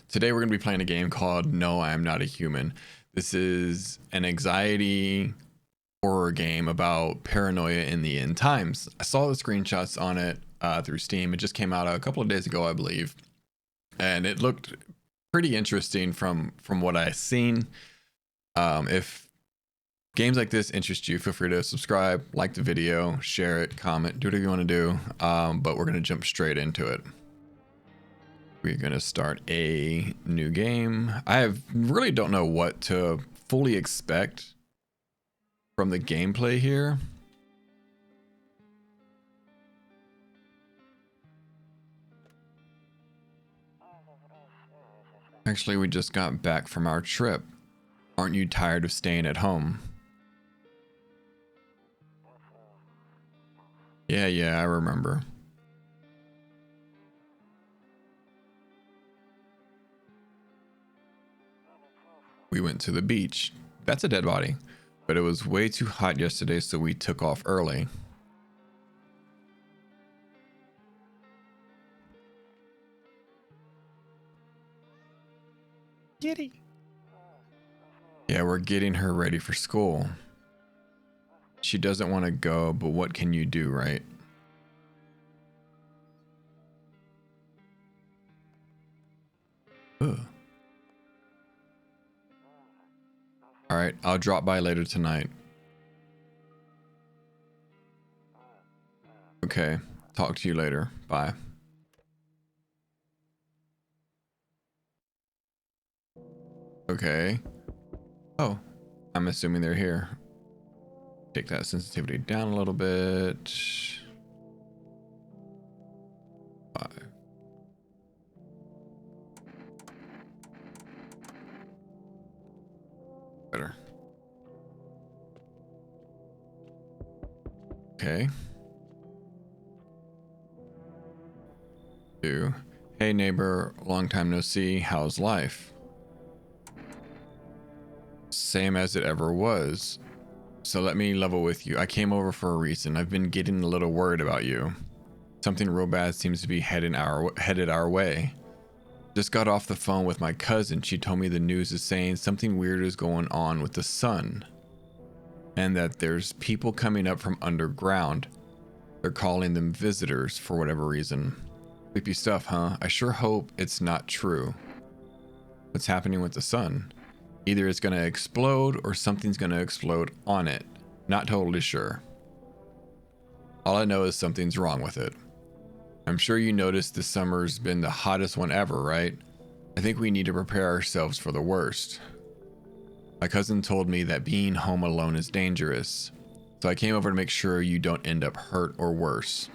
Today we're going to be playing a game called No, I Am Not a Human. This is an anxiety horror game about paranoia in the end times. I saw the screenshots on it through Steam. It just came out a couple of days ago, I believe. And it looked pretty interesting from what I've seen. If games like this interest you, feel free to subscribe, like the video, share it, comment, do whatever you want to do. But we're going to jump straight into it. We're going to start a new game. I really don't know what to fully expect from the gameplay here. Actually, we just got back from our trip. Aren't you tired of staying at home? Yeah, I remember. We went to the beach. That's a dead body. But it was way too hot yesterday, so we took off early. Giddy. Yeah, we're getting her ready for school. She doesn't want to go, but what can you do, right? Ugh. All right, I'll drop by later tonight. Okay, talk to you later. Bye. Okay. Oh, I'm assuming they're here. Take that sensitivity down a little bit. 5. Better. Okay. 2. Hey neighbor, long time no see. How's life? Same as it ever was. So let me level with you. I came over for a reason. I've been getting a little worried about you. Something real bad seems to be headed our way. Just got off the phone with my cousin. She told me the news is saying something weird is going on with the sun. And that there's people coming up from underground. They're calling them visitors for whatever reason. Creepy stuff, huh? I sure hope it's not true. What's happening with the sun? Either it's gonna explode or something's gonna explode on it. Not totally sure. All I know is something's wrong with it. I'm sure you noticed this summer's been the hottest one ever, right? I think we need to prepare ourselves for the worst. My cousin told me that being home alone is dangerous, so I came over to make sure you don't end up hurt or worse.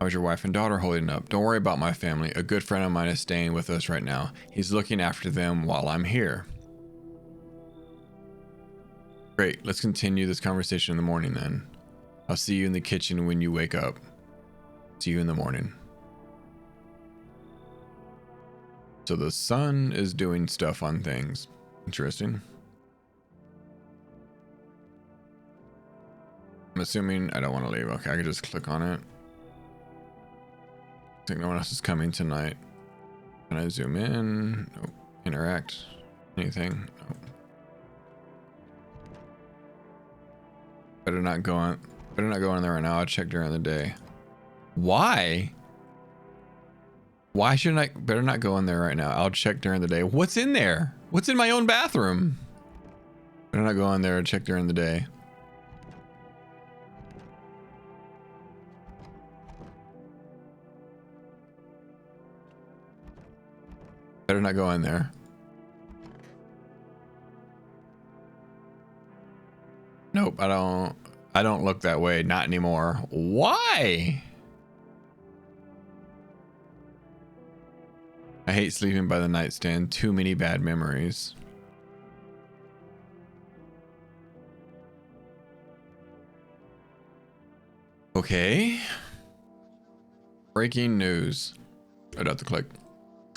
How's your wife and daughter holding up? Don't worry about my family. A good friend of mine is staying with us right now. He's looking after them while I'm here. Great, let's continue this conversation in the morning then. I'll see you in the kitchen when you wake up. See you in the morning. So the sun is doing stuff on things. Interesting. I'm assuming I don't want to leave. Okay, I can just click on it. I think no one else is coming tonight. Can I zoom in? Nope. Interact. Anything? Nope. Better not go in there right now. I'll check during the day. Why? Why shouldn't I? Better not go in there right now. I'll check during the day. What's in there? What's in my own bathroom? Better not go in there and check during the day. Better not go in there. Nope, I don't look that way. Not anymore. Why? I hate sleeping by the nightstand. Too many bad memories. Okay. Breaking news. I'd have to click.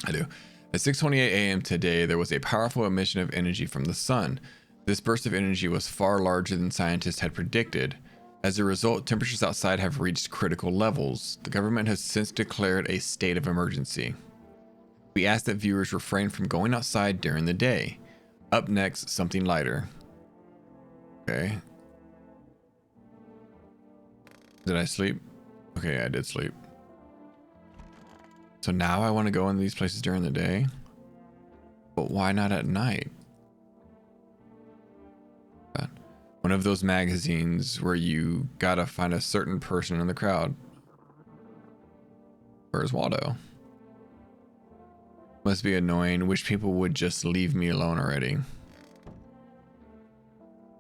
I do. At 6:28 a.m. today, there was a powerful emission of energy from the sun. This burst of energy was far larger than scientists had predicted. As a result, temperatures outside have reached critical levels. The government has since declared a state of emergency. We ask that viewers refrain from going outside during the day. Up next, something lighter. Okay. Did I sleep? Okay, I did sleep. So now I want to go in these places during the day? But why not at night? One of those magazines where you gotta find a certain person in the crowd. Where's Waldo? Must be annoying. Wish people would just leave me alone already.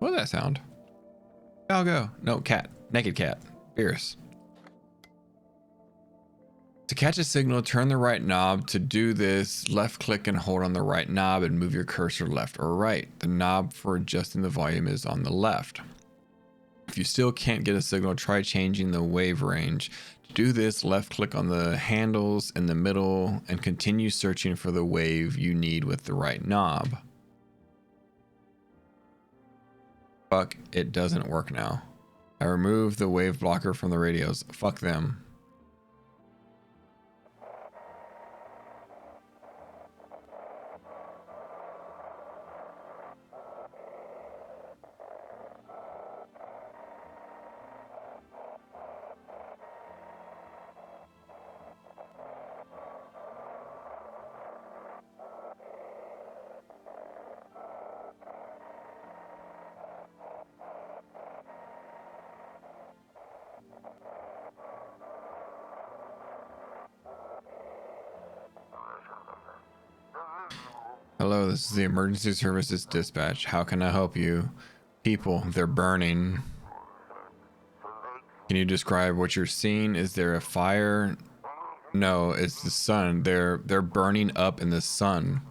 What did that sound? I'll go. No, cat. Naked cat. Fierce. To catch a signal, turn the right knob. To do this, left click and hold on the right knob and move your cursor left or right. The knob for adjusting the volume is on the left. If you still can't get a signal, try changing the wave range. To do this, left click on the handles in the middle and continue searching for the wave you need with the right knob. Fuck, it doesn't work now. I removed the wave blocker from the radios. Fuck them. Hello, this is the emergency services dispatch. How can I help you? People, they're burning. Can you describe what you're seeing? Is there a fire? No, it's the sun. They're burning up in the sun.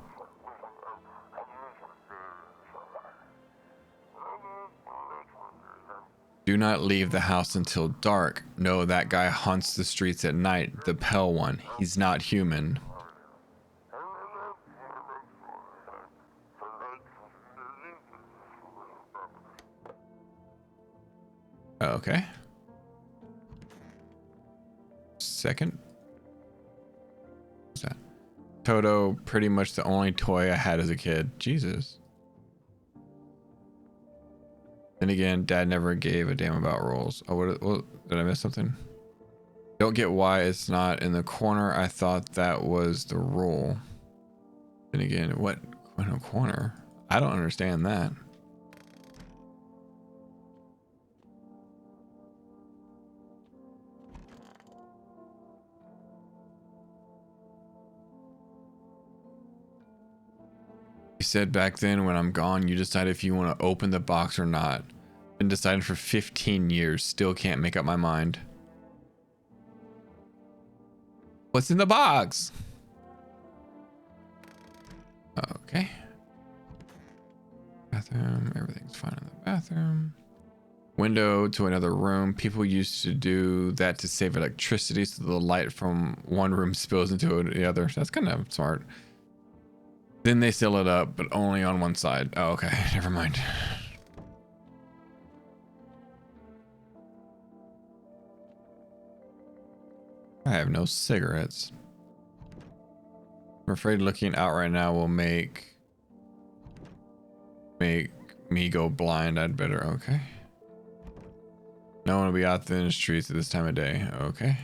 Do not leave the house until dark. No, that guy haunts the streets at night. The pale one. He's not human. Okay. Second. What's that? Toto, pretty much the only toy I had as a kid. Jesus. Then again, Dad never gave a damn about rolls. Oh, what did I miss something? Don't get why it's not in the corner. I thought that was the roll. Then again, what in a corner? I don't understand that. You said back then when I'm gone, you decide if you want to open the box or not. Been deciding for 15 years, still can't make up my mind. What's in the box? Okay. Bathroom, everything's fine in the bathroom. Window to another room. People used to do that to save electricity so the light from one room spills into the other. That's kind of smart. Then they seal it up, but only on one side. Oh, okay. Never mind. I have no cigarettes. I'm afraid looking out right now will make me go blind. I'd better. Okay. No one will be out in the streets at this time of day. Okay.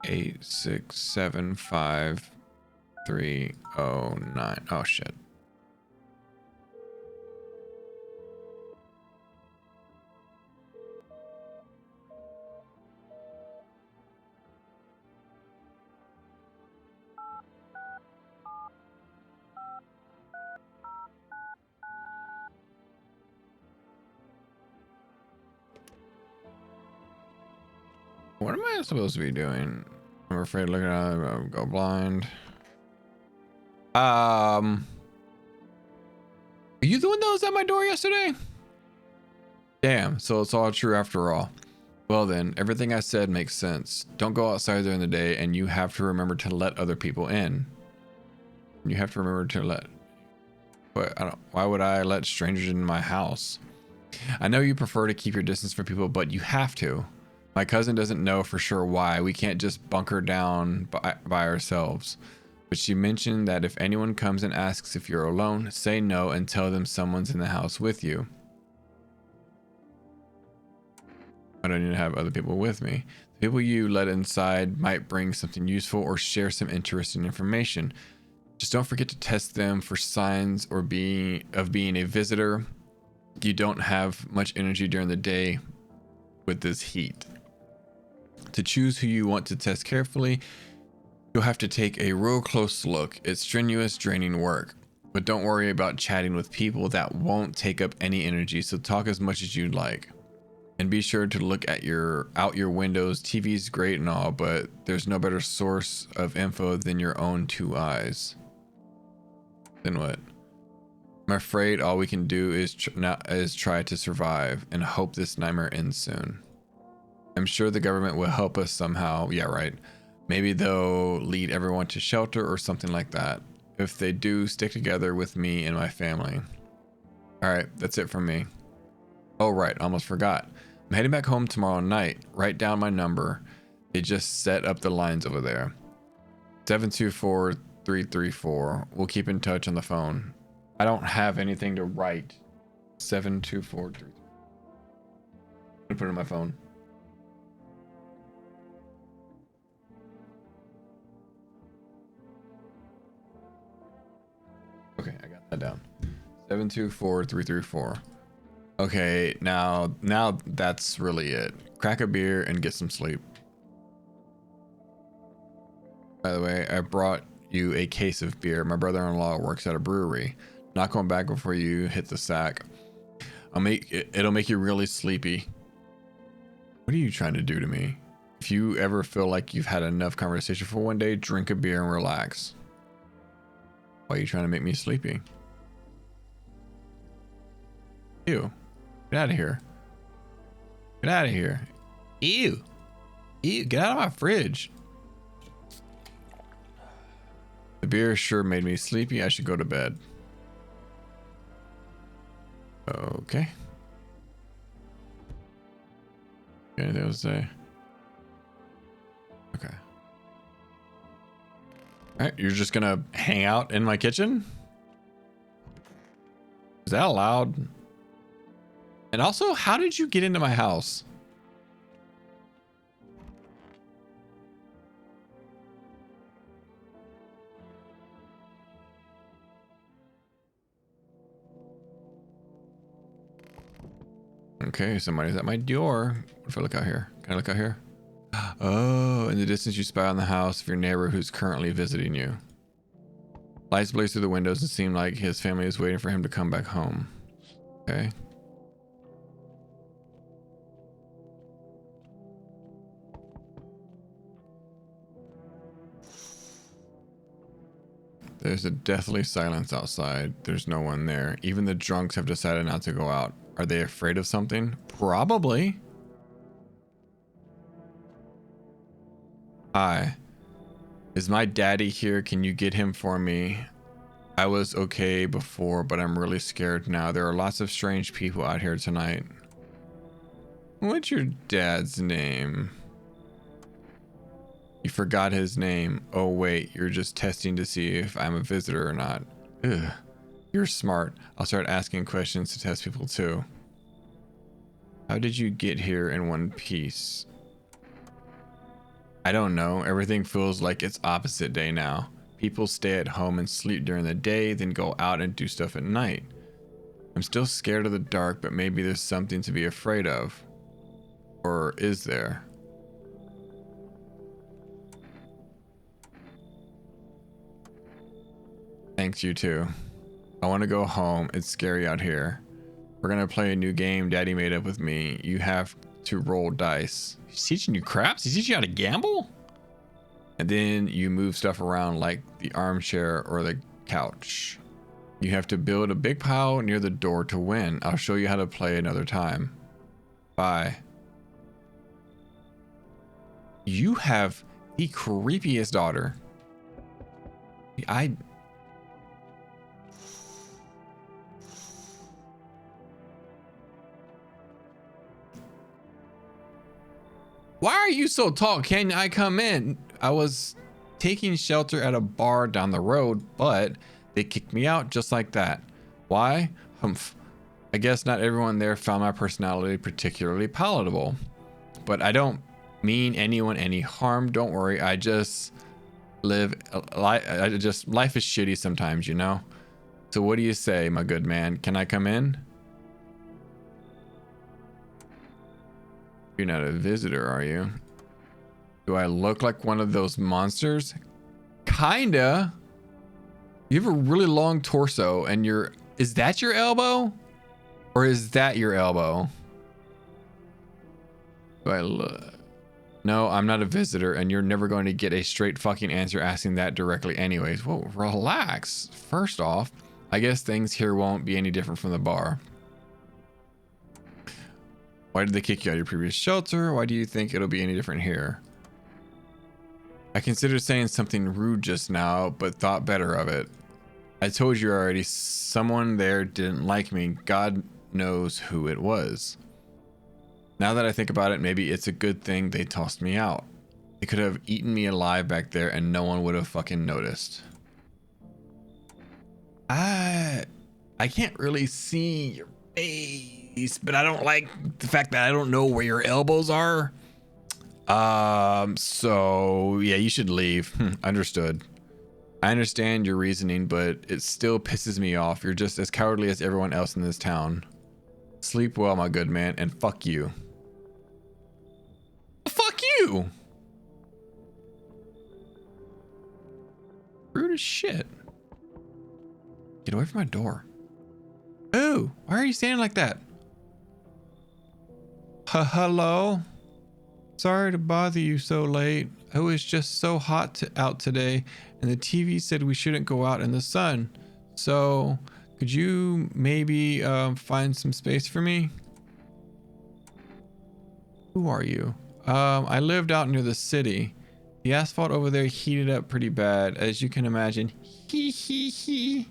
8675309. Oh shit. What am I supposed to be doing? I'm afraid looking at it, I'll go blind. Are you the one that was at my door yesterday? Damn, so it's all true after all. Well then, everything I said makes sense. Don't go outside during the day, and you have to remember to let other people in. You have to remember to let... But why would I let strangers in my house? I know you prefer to keep your distance from people, but you have to. My cousin doesn't know for sure why. We can't just bunker down by ourselves. But she mentioned that if anyone comes and asks if you're alone, say no and tell them someone's in the house with you. I don't need to have other people with me. The people you let inside might bring something useful or share some interesting information. Just don't forget to test them for signs of being a visitor. You don't have much energy during the day with this heat. To choose who you want to test carefully, you'll have to take a real close look. It's strenuous, draining work. But don't worry about chatting with people. That won't take up any energy, so talk as much as you'd like. And be sure to look at out your windows. TV's great and all, but there's no better source of info than your own two eyes. Then what? I'm afraid all we can do is try to survive and hope this nightmare ends soon. I'm sure the government will help us somehow. Yeah, right. Maybe they'll lead everyone to shelter or something like that. If they do, stick together with me and my family. All right, that's it from me. Oh, right, almost forgot. I'm heading back home tomorrow night. Write down my number. They just set up the lines over there. 724-334. We'll keep in touch on the phone. I don't have anything to write. 724-334. I'm gonna put it on my phone. Okay, I got that down. 724-334. Okay, now that's really it. Crack a beer and get some sleep. By the way, I brought you a case of beer. My brother-in-law works at a brewery. Not going back before you hit the sack. It'll make you really sleepy. What are you trying to do to me? If you ever feel like you've had enough conversation for one day, drink a beer and relax. Why are you trying to make me sleepy? Ew. Get out of here. Get out of here. Ew. Ew. Get out of my fridge. The beer sure made me sleepy. I should go to bed. Okay. Anything else to say? Okay. All right, you're just gonna hang out in my kitchen? Is that allowed? And also, how did you get into my house? Okay, somebody's at my door. What if I look out here? Can I look out here? Oh, in the distance you spy on the house of your neighbor who's currently visiting you. Lights blaze through the windows and seem like his family is waiting for him to come back home. Okay. There's a deathly silence outside. There's no one there. Even the drunks have decided not to go out. Are they afraid of something? Probably. Hi. Is my daddy here? Can you get him for me? I was okay before, but I'm really scared now. There are lots of strange people out here tonight. What's your dad's name? You forgot his name. Oh wait, you're just testing to see if I'm a visitor or not. Ugh. You're smart. I'll start asking questions to test people too. How did you get here in one piece? I don't know. Everything feels like it's opposite day now. People stay at home and sleep during the day, then go out and do stuff at night. I'm still scared of the dark, but maybe there's something to be afraid of. Or is there? Thanks, you too. I want to go home. It's scary out here. We're gonna play a new game Daddy made up with me. You have to roll dice. He's teaching you craps? He's teaching you how to gamble? And then you move stuff around like the armchair or the couch. You have to build a big pile near the door to win. I'll show you how to play another time. Bye. You have the creepiest daughter. Why are you so tall? Can I come in? I was taking shelter at a bar down the road, but they kicked me out just like that. Why? Humph. I guess not everyone there found my personality particularly palatable. But I don't mean anyone any harm. Don't worry. I just live life is shitty sometimes, you know? So what do you say, my good man? Can I come in? You're not a visitor, are you? Do I look like one of those monsters? Kinda. You have a really long torso and is that your elbow? Or is that your elbow? Do I look? No, I'm not a visitor, and you're never going to get a straight fucking answer asking that directly anyways. Whoa, relax. First off, I guess things here won't be any different from the bar. Why did they kick you out of your previous shelter? Why do you think it'll be any different here? I considered saying something rude just now, but thought better of it. I told you already, someone there didn't like me. God knows who it was. Now that I think about it, maybe it's a good thing they tossed me out. They could have eaten me alive back there and no one would have fucking noticed. I can't really see your face, but I don't like the fact that I don't know where your elbows are. So yeah, you should leave. Understood. I understand your reasoning, but it still pisses me off. You're just as cowardly as everyone else in this town. Sleep well, my good man, and fuck you. Fuck you! Rude as shit. Get away from my door. Ooh, why are you standing like that? Hello? Sorry to bother you so late. It was just so hot out today, and the TV said we shouldn't go out in the sun. So, could you maybe find some space for me? Who are you? I lived out near the city. The asphalt over there heated up pretty bad, as you can imagine. Hee hee hee.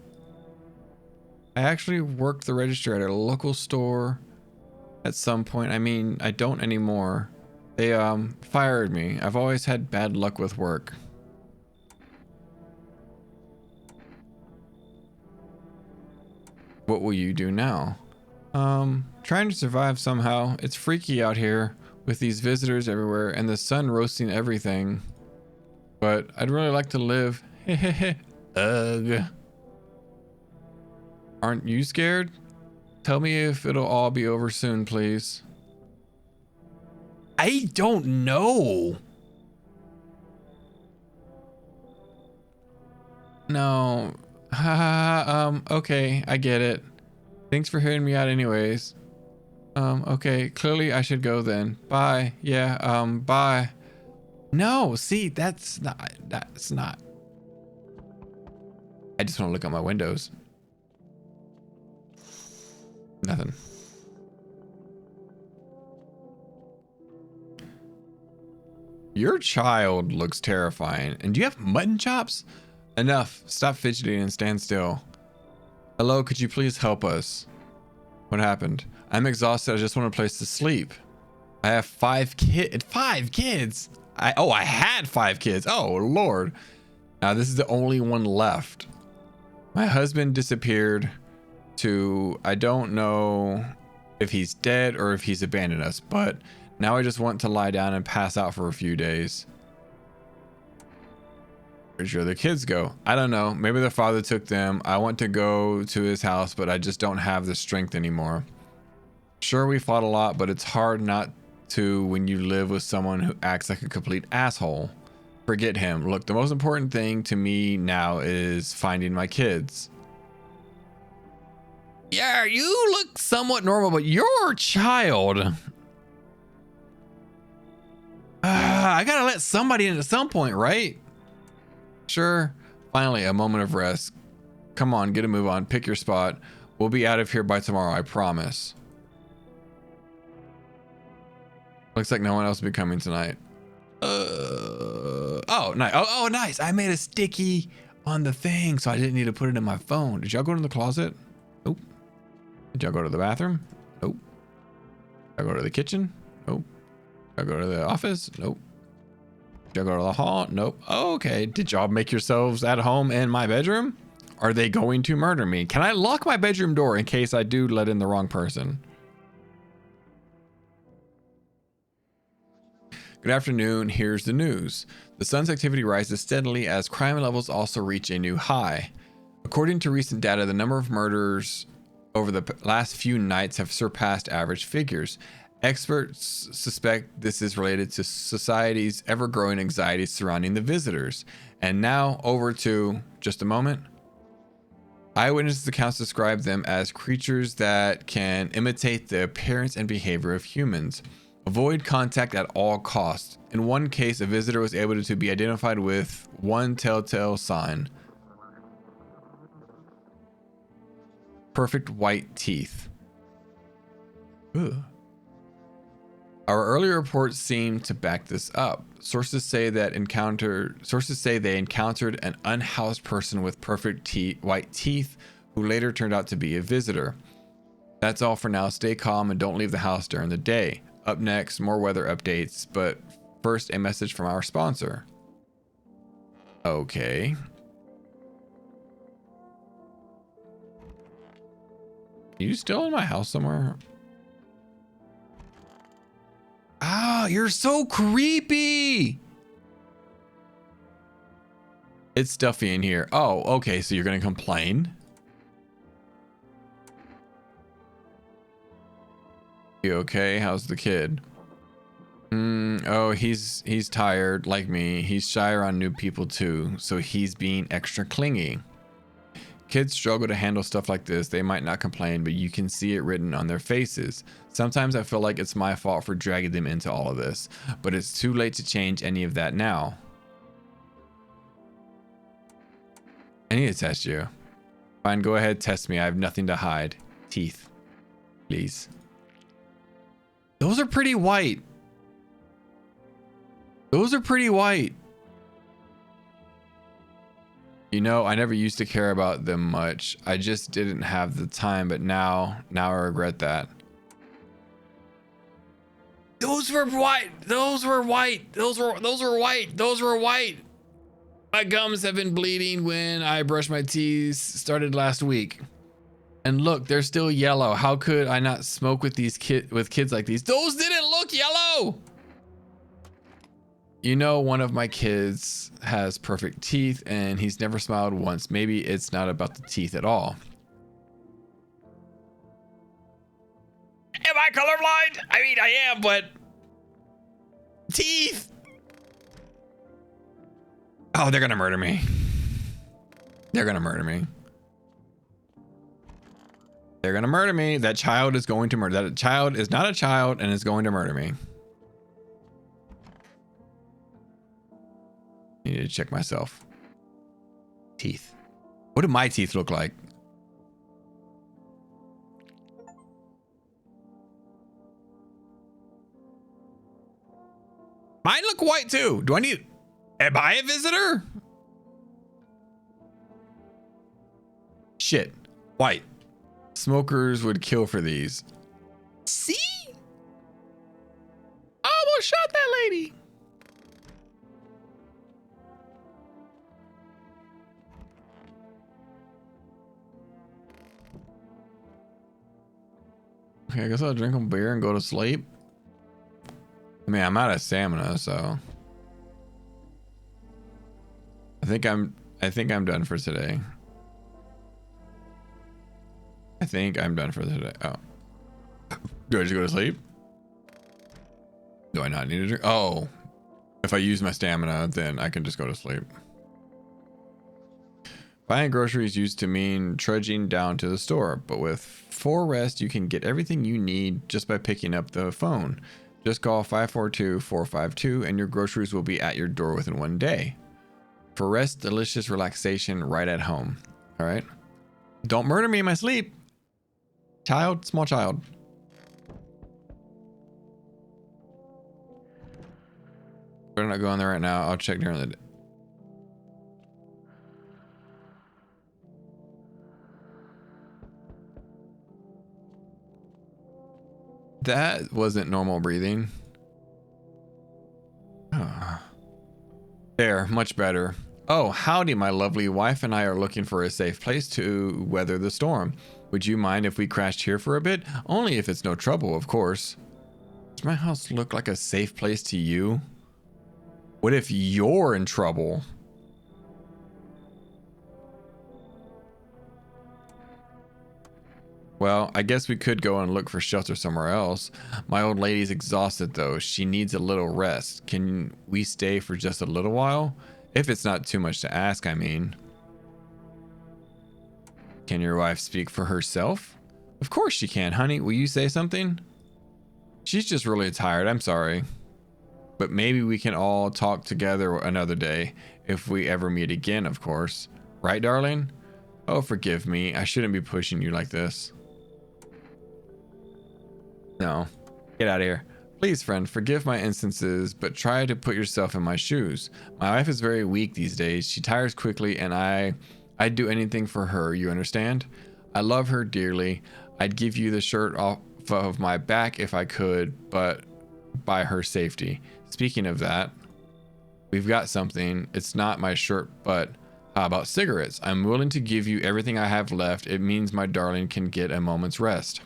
I actually worked the register at a local store at some point. I mean, I don't anymore. They fired me. I've always had bad luck with work. What will you do now? Trying to survive somehow. It's freaky out here with these visitors everywhere and the sun roasting everything. But I'd really like to live. Ugh. Aren't you scared? Tell me if it'll all be over soon, please. I don't know. No. Okay, I get it. Thanks for hearing me out anyways. Okay, clearly I should go then. Bye. Yeah, bye. No, see, that's not. I just want to look out my windows. Nothing. Your child looks terrifying. And do you have mutton chops? Enough. Stop fidgeting and stand still. Hello, could you please help us? What happened? I'm exhausted. I just want a place to sleep. I have 5 kids. 5 kids? I had 5 kids. Oh, Lord. Now, this is the only one left. My husband disappeared to... I don't know if he's dead or if he's abandoned us, but now I just want to lie down and pass out for a few days. Where'd your other kids go? I don't know. Maybe their father took them. I want to go to his house, but I just don't have the strength anymore. Sure, we fought a lot, but it's hard not to when you live with someone who acts like a complete asshole. Forget him. Look, the most important thing to me now is finding my kids. Yeah, you look somewhat normal, but your child... I gotta let somebody in at some point, right? Sure. Finally, a moment of rest. Come on, get a move on. Pick your spot. We'll be out of here by tomorrow, I promise. Looks like no one else will be coming tonight. Oh, nice. Oh, nice. I made a sticky on the thing, so I didn't need to put it in my phone. Did y'all go to the closet? Nope. Did y'all go to the bathroom? Nope. Did y'all go to the kitchen? Nope. I go to the office? Nope. Did I go to the hall? Nope. Oh, okay. Did y'all make yourselves at home in my bedroom? Are they going to murder me? Can I lock my bedroom door in case I do let in the wrong person? Good afternoon. Here's the news. The sun's activity rises steadily as crime levels also reach a new high. According to recent data, the number of murders over the last few nights have surpassed average figures. Experts suspect this is related to society's ever-growing anxiety surrounding the visitors. And now over to just a moment. Eyewitness accounts describe them as creatures that can imitate the appearance and behavior of humans. Avoid contact at all costs. In one case, a visitor was able to be identified with one telltale sign. Perfect white teeth. Ugh. Our earlier reports seem to back this up. Sources say they encountered an unhoused person with perfect white teeth who later turned out to be a visitor. That's all for now. Stay calm and don't leave the house during the day. Up next, more weather updates, but first a message from our sponsor. Okay. You still in my house somewhere? Ah, you're so creepy. It's stuffy in here. Oh, okay. So you're going to complain? You okay? How's the kid? Oh, he's tired like me. He's shy around new people too. So he's being extra clingy. Kids struggle to handle stuff like this. They might not complain, but you can see it written on their faces. Sometimes I feel like it's my fault for dragging them into all of this, but it's too late to change any of that now. I need to test you. Fine, go ahead, test me. I have nothing to hide. Teeth, please. Those are pretty white. Those are pretty white. You know, I never used to care about them much. I just didn't have the time, but now I regret that. Those were white. Those were white. Those were white. Those were white. My gums have been bleeding when I brushed my teeth. Started last week. And look, they're still yellow. How could I not smoke with these kids like these? Those didn't look yellow. You know, one of my kids has perfect teeth and he's never smiled once. Maybe it's not about the teeth at all. Am I colorblind? I mean, I am, but teeth. Oh, they're gonna murder me. They're gonna murder me. They're gonna murder me. That child is going to murder. That child is not a child and is going to murder me. I need to check myself. Teeth. What do my teeth look like? Mine look white too. Do I need... Am I a visitor? Shit. White. Smokers would kill for these. See? I almost shot that lady. Okay, I guess I'll drink a beer and go to sleep. I mean, I'm out of stamina, so I think I'm done for today. I think I'm done for today. Oh. Do I just go to sleep? Do I not need to drink? Oh. If I use my stamina, then I can just go to sleep. Buying groceries used to mean trudging down to the store, but with 4Rest, you can get everything you need just by picking up the phone. Just call 542-452 and your groceries will be at your door within 1 day. 4Rest, delicious relaxation right at home. All right. Don't murder me in my sleep. Child, small child. Better not go on there right now. I'll check during the day. That wasn't normal breathing. There, much better. Oh, howdy, my lovely wife and I are looking for a safe place to weather the storm. Would you mind if we crashed here for a bit? Only if it's no trouble, of course. Does my house look like a safe place to you? What if you're in trouble? Well, I guess we could go and look for shelter somewhere else. My old lady's exhausted though. She needs a little rest. Can we stay for just a little while? If it's not too much to ask, I mean. Can your wife speak for herself? Of course she can, honey. Will you say something? She's just really tired. I'm sorry. But maybe we can all talk together another day. If we ever meet again, of course. Right, darling? Oh, forgive me. I shouldn't be pushing you like this. No. Get out of here. Please, friend, forgive my instances, but try to put yourself in my shoes. My wife is very weak these days. She tires quickly, and I'd do anything for her, you understand? I love her dearly. I'd give you the shirt off of my back if I could, but by her safety. Speaking of that, we've got something. It's not my shirt, but how about cigarettes? I'm willing to give you everything I have left. It means my darling can get a moment's rest.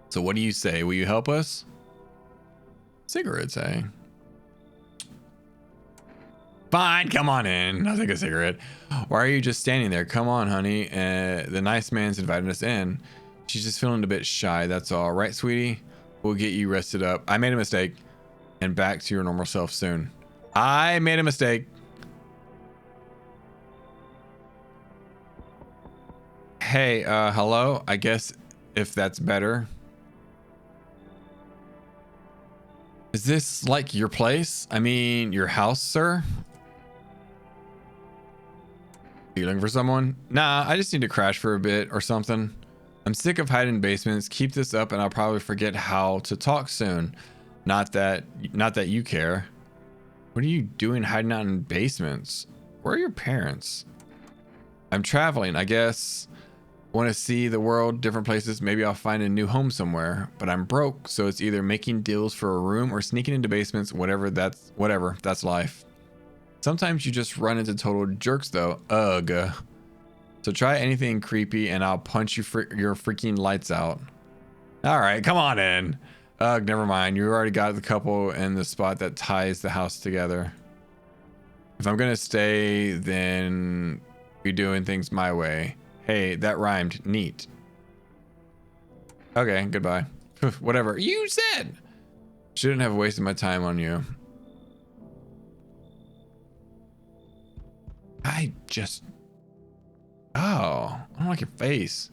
So what do you say? Will you help us? Cigarettes, eh? Fine, come on in. I'll take a cigarette. Why are you just standing there? Come on, honey. The nice man's invited us in. She's just feeling a bit shy, that's all. Right, sweetie? We'll get you rested up. I made a mistake. And back to your normal self soon. I made a mistake. Hey, hello? I guess if that's better. Is this like your place? I mean, your house, sir? Are you looking for someone? Nah, I just need to crash for a bit or something. I'm sick of hiding in basements. Keep this up and I'll probably forget how to talk soon. Not that you care. What are you doing hiding out in basements? Where are your parents? I'm traveling, I guess. Want to see the world, different places. Maybe I'll find a new home somewhere. But I'm broke, so it's either making deals for a room or sneaking into basements. Whatever, that's life. Sometimes you just run into total jerks though. Ugh. So try anything creepy and I'll punch you your freaking lights out. All right, come on in. Ugh, never mind. You already got the couple in the spot that ties the house together. If I'm gonna stay, then be doing things my way. Hey, that rhymed. Neat. Okay, goodbye. Whatever you said. Shouldn't have wasted my time on you. Oh, I don't like your face.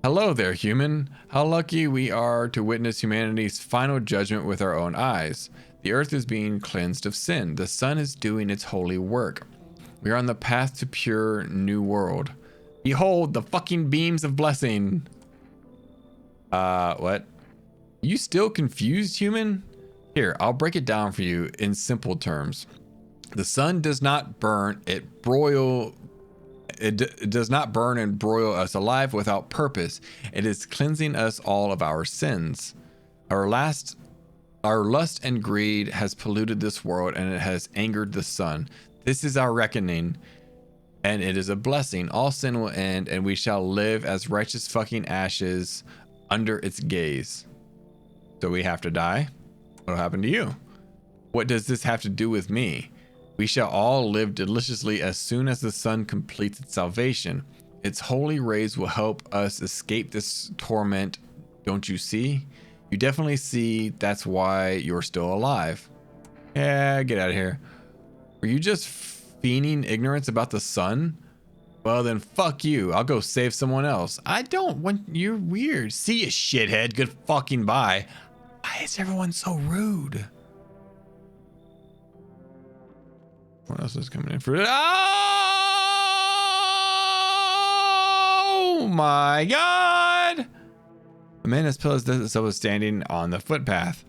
Hello there, human. How lucky we are to witness humanity's final judgment with our own eyes. The earth is being cleansed of sin. The sun is doing its holy work. We are on the path to pure new world. Behold the fucking beams of blessing. What? You still confused, human? Here, I'll break it down for you in simple terms. The sun does not burn, it does not burn and broil us alive without purpose. It is cleansing us all of our sins. Our lust and greed has polluted this world and it has angered the sun. This is our reckoning, and it is a blessing. All sin will end and we shall live as righteous fucking ashes under its gaze. So we have to die? What'll happen to you? What does this have to do with me? We shall all live deliciously as soon as the sun completes its salvation. Its holy rays will help us escape this torment. Don't you see? You definitely see. That's why you're still alive. Yeah, get out of here. Were you just feigning ignorance about the sun? Well then, fuck you. I'll go save someone else. I don't want. You're weird. See you, shithead. Good fucking bye. Why is everyone so rude? What else is coming in for it? Oh my god! A man as pale as death itself was standing on the footpath.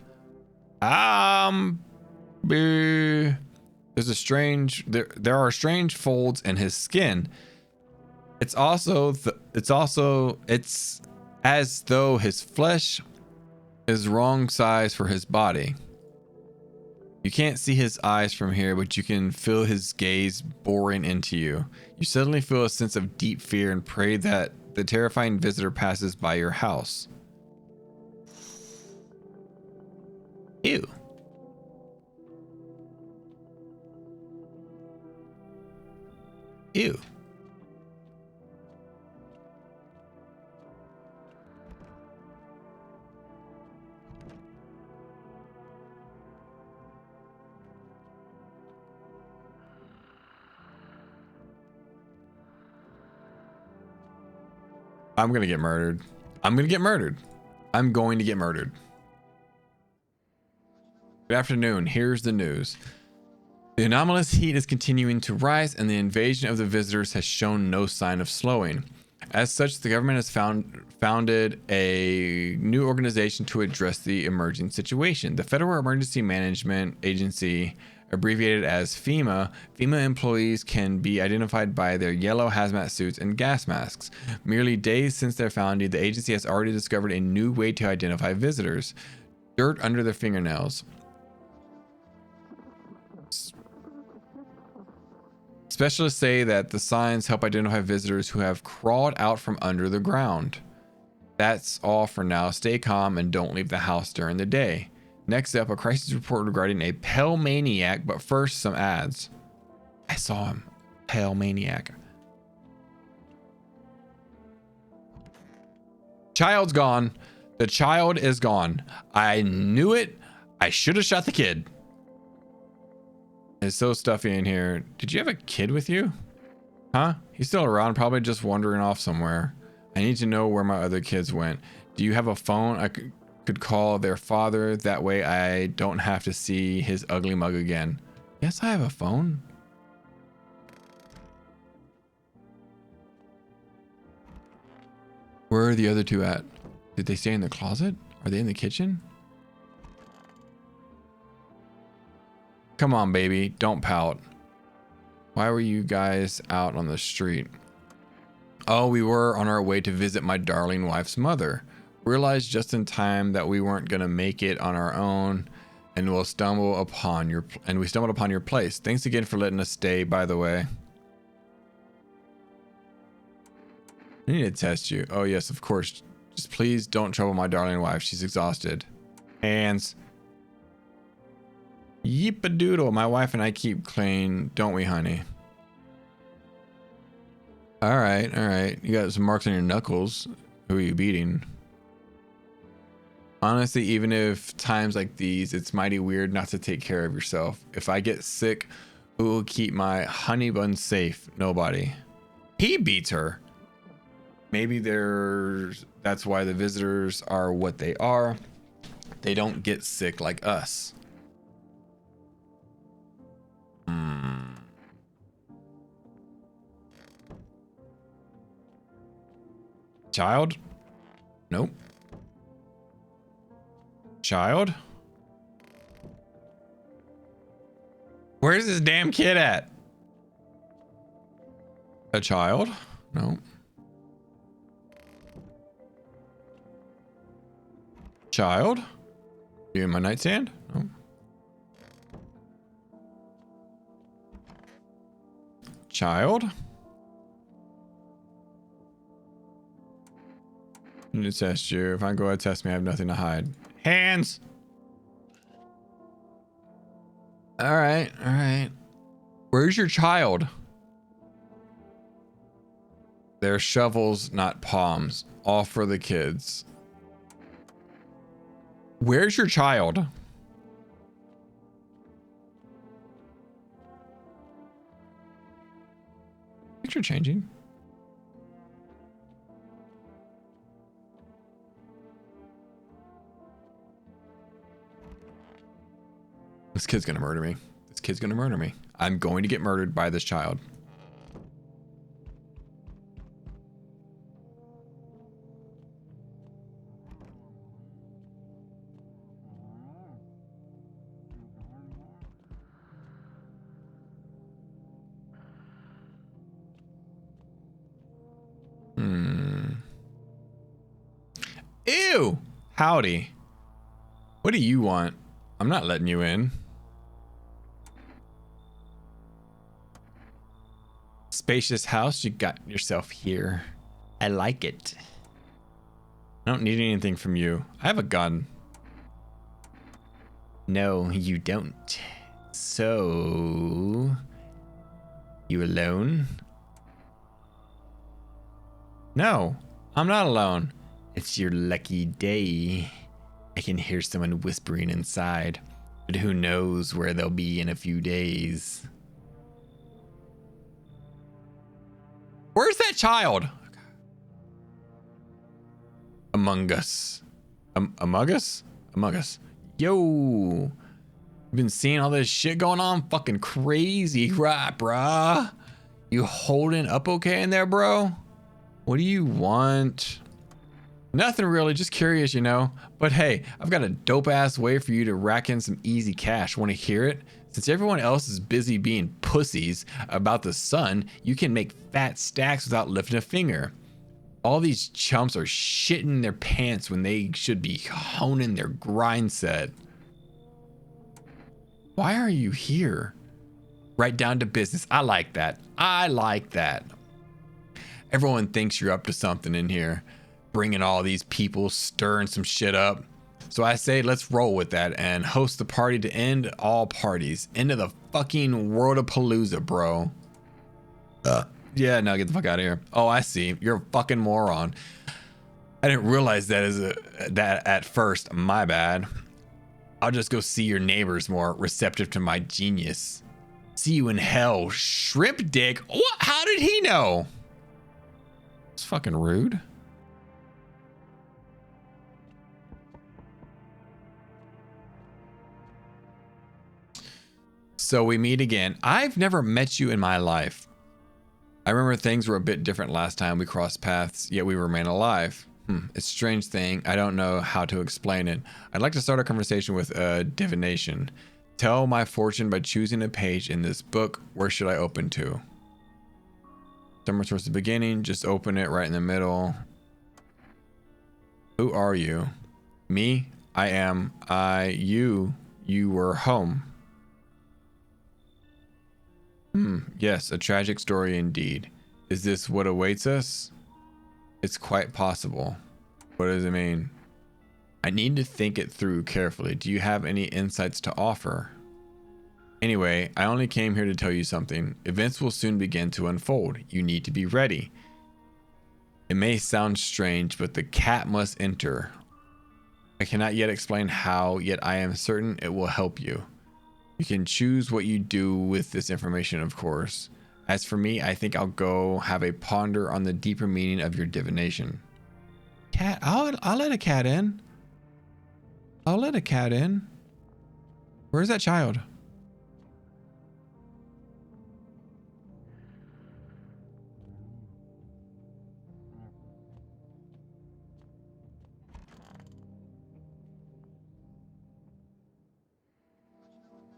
There's a strange. There are strange folds in his skin. It's as though his flesh is wrong size for his body. You can't see his eyes from here, but you can feel his gaze boring into you. You suddenly feel a sense of deep fear and pray that the terrifying visitor passes by your house. Ew. Ew. I'm gonna get murdered. I'm gonna get murdered. I'm going to get murdered. Good afternoon. Here's the news. The anomalous heat is continuing to rise, and the invasion of the visitors has shown no sign of slowing. As such, the government has founded a new organization to address the emerging situation. The Federal Emergency Management Agency, abbreviated as FEMA. FEMA employees can be identified by their yellow hazmat suits and gas masks. Merely days since their founding, the agency has already discovered a new way to identify visitors: dirt under their fingernails. Specialists say that the signs help identify visitors who have crawled out from under the ground. That's all for now. Stay calm and don't leave the house during the day. Next up, a crisis report regarding a pale maniac, but first, some ads. I saw him. Pale maniac. Child's gone. The child is gone. I knew it. I should have shot the kid. It's so stuffy in here. Did you have a kid with you? Huh? He's still around, probably just wandering off somewhere. I need to know where my other kids went. Do you have a phone I could call their father? That way I don't have to see his ugly mug again. Yes, I have a phone. Where are the other two at? Did they stay in the closet? Are they in the kitchen? Come on, baby. Don't pout. Why were you guys out on the street? Oh, we were on our way to visit my darling wife's mother. Realized just in time that we weren't gonna make it on our own, and we stumbled upon your place. Thanks again for letting us stay, by the way. I need to test you. Oh yes, of course. Just please don't trouble my darling wife. She's exhausted. Hands. Yeepadoodle. My wife and I keep clean, don't we, honey? All right, all right. You got some marks on your knuckles. Who are you beating? Honestly, even if times like these, it's mighty weird not to take care of yourself. If I get sick, who will keep my honey bun safe? Nobody. He beats her. Maybe that's why the visitors are what they are. They don't get sick like us. Child? Nope. Child? Where's this damn kid at? A child? No. Child? You in my nightstand? No. Child? I need to test you. If I go ahead and test me, I have nothing to hide. Hands! Alright, alright. Where's your child? They're shovels, not palms. All for the kids. Where's your child? Picture changing. This kid's gonna murder me. This kid's gonna murder me. I'm going to get murdered by this child. Ew! Howdy. What do you want? I'm not letting you in. spacious house you got yourself here. I like it. I don't need anything from you. I have a gun. No, you don't. So, you alone? No, I'm not alone. It's your lucky day. I can hear someone whispering inside, but who knows where they'll be in a few days. Where's that child? Among us. Among us? Among us. Yo. Been seeing all this shit going on? Fucking crazy, right, bruh? You holding up okay in there, bro? What do you want? Nothing really, just curious, you know. But hey, I've got a dope ass way for you to rack in some easy cash. Want to hear it? Since everyone else is busy being pussies about the sun, you can make fat stacks without lifting a finger. All these chumps are shitting their pants when they should be honing their grind set. Why are you here? Right down to business. I like that. I like that. Everyone thinks you're up to something in here. Bringing all these people, stirring some shit up. So I say let's roll with that and host the party to end all parties. Into the fucking world of Palooza, bro. Yeah, now get the fuck out of here. Oh, I see. You're a fucking moron. I didn't realize that at first. My bad. I'll just go see your neighbors more receptive to my genius. See you in hell, shrimp dick. What? How did he know? It's fucking rude. So we meet again. I've never met you in my life. I remember things were a bit different last time we crossed paths, yet we remain alive. It's a strange thing. I don't know how to explain it. I'd like to start a conversation with divination. Tell my fortune by choosing a page in this book. Where should I open to? Somewhere towards the beginning. Just open it right in the middle. Who are you? Me? I am. You. You were home. Yes, a tragic story indeed. Is this what awaits us? It's quite possible. What does it mean? I need to think it through carefully. Do you have any insights to offer? Anyway, I only came here to tell you something. Events will soon begin to unfold. You need to be ready. It may sound strange, but the cat must enter. I cannot yet explain how, yet I am certain it will help you. You can choose what you do with this information, of course. As for me, I think I'll go have a ponder on the deeper meaning of your divination. Cat? I'll let a cat in. I'll let a cat in. Where's that child?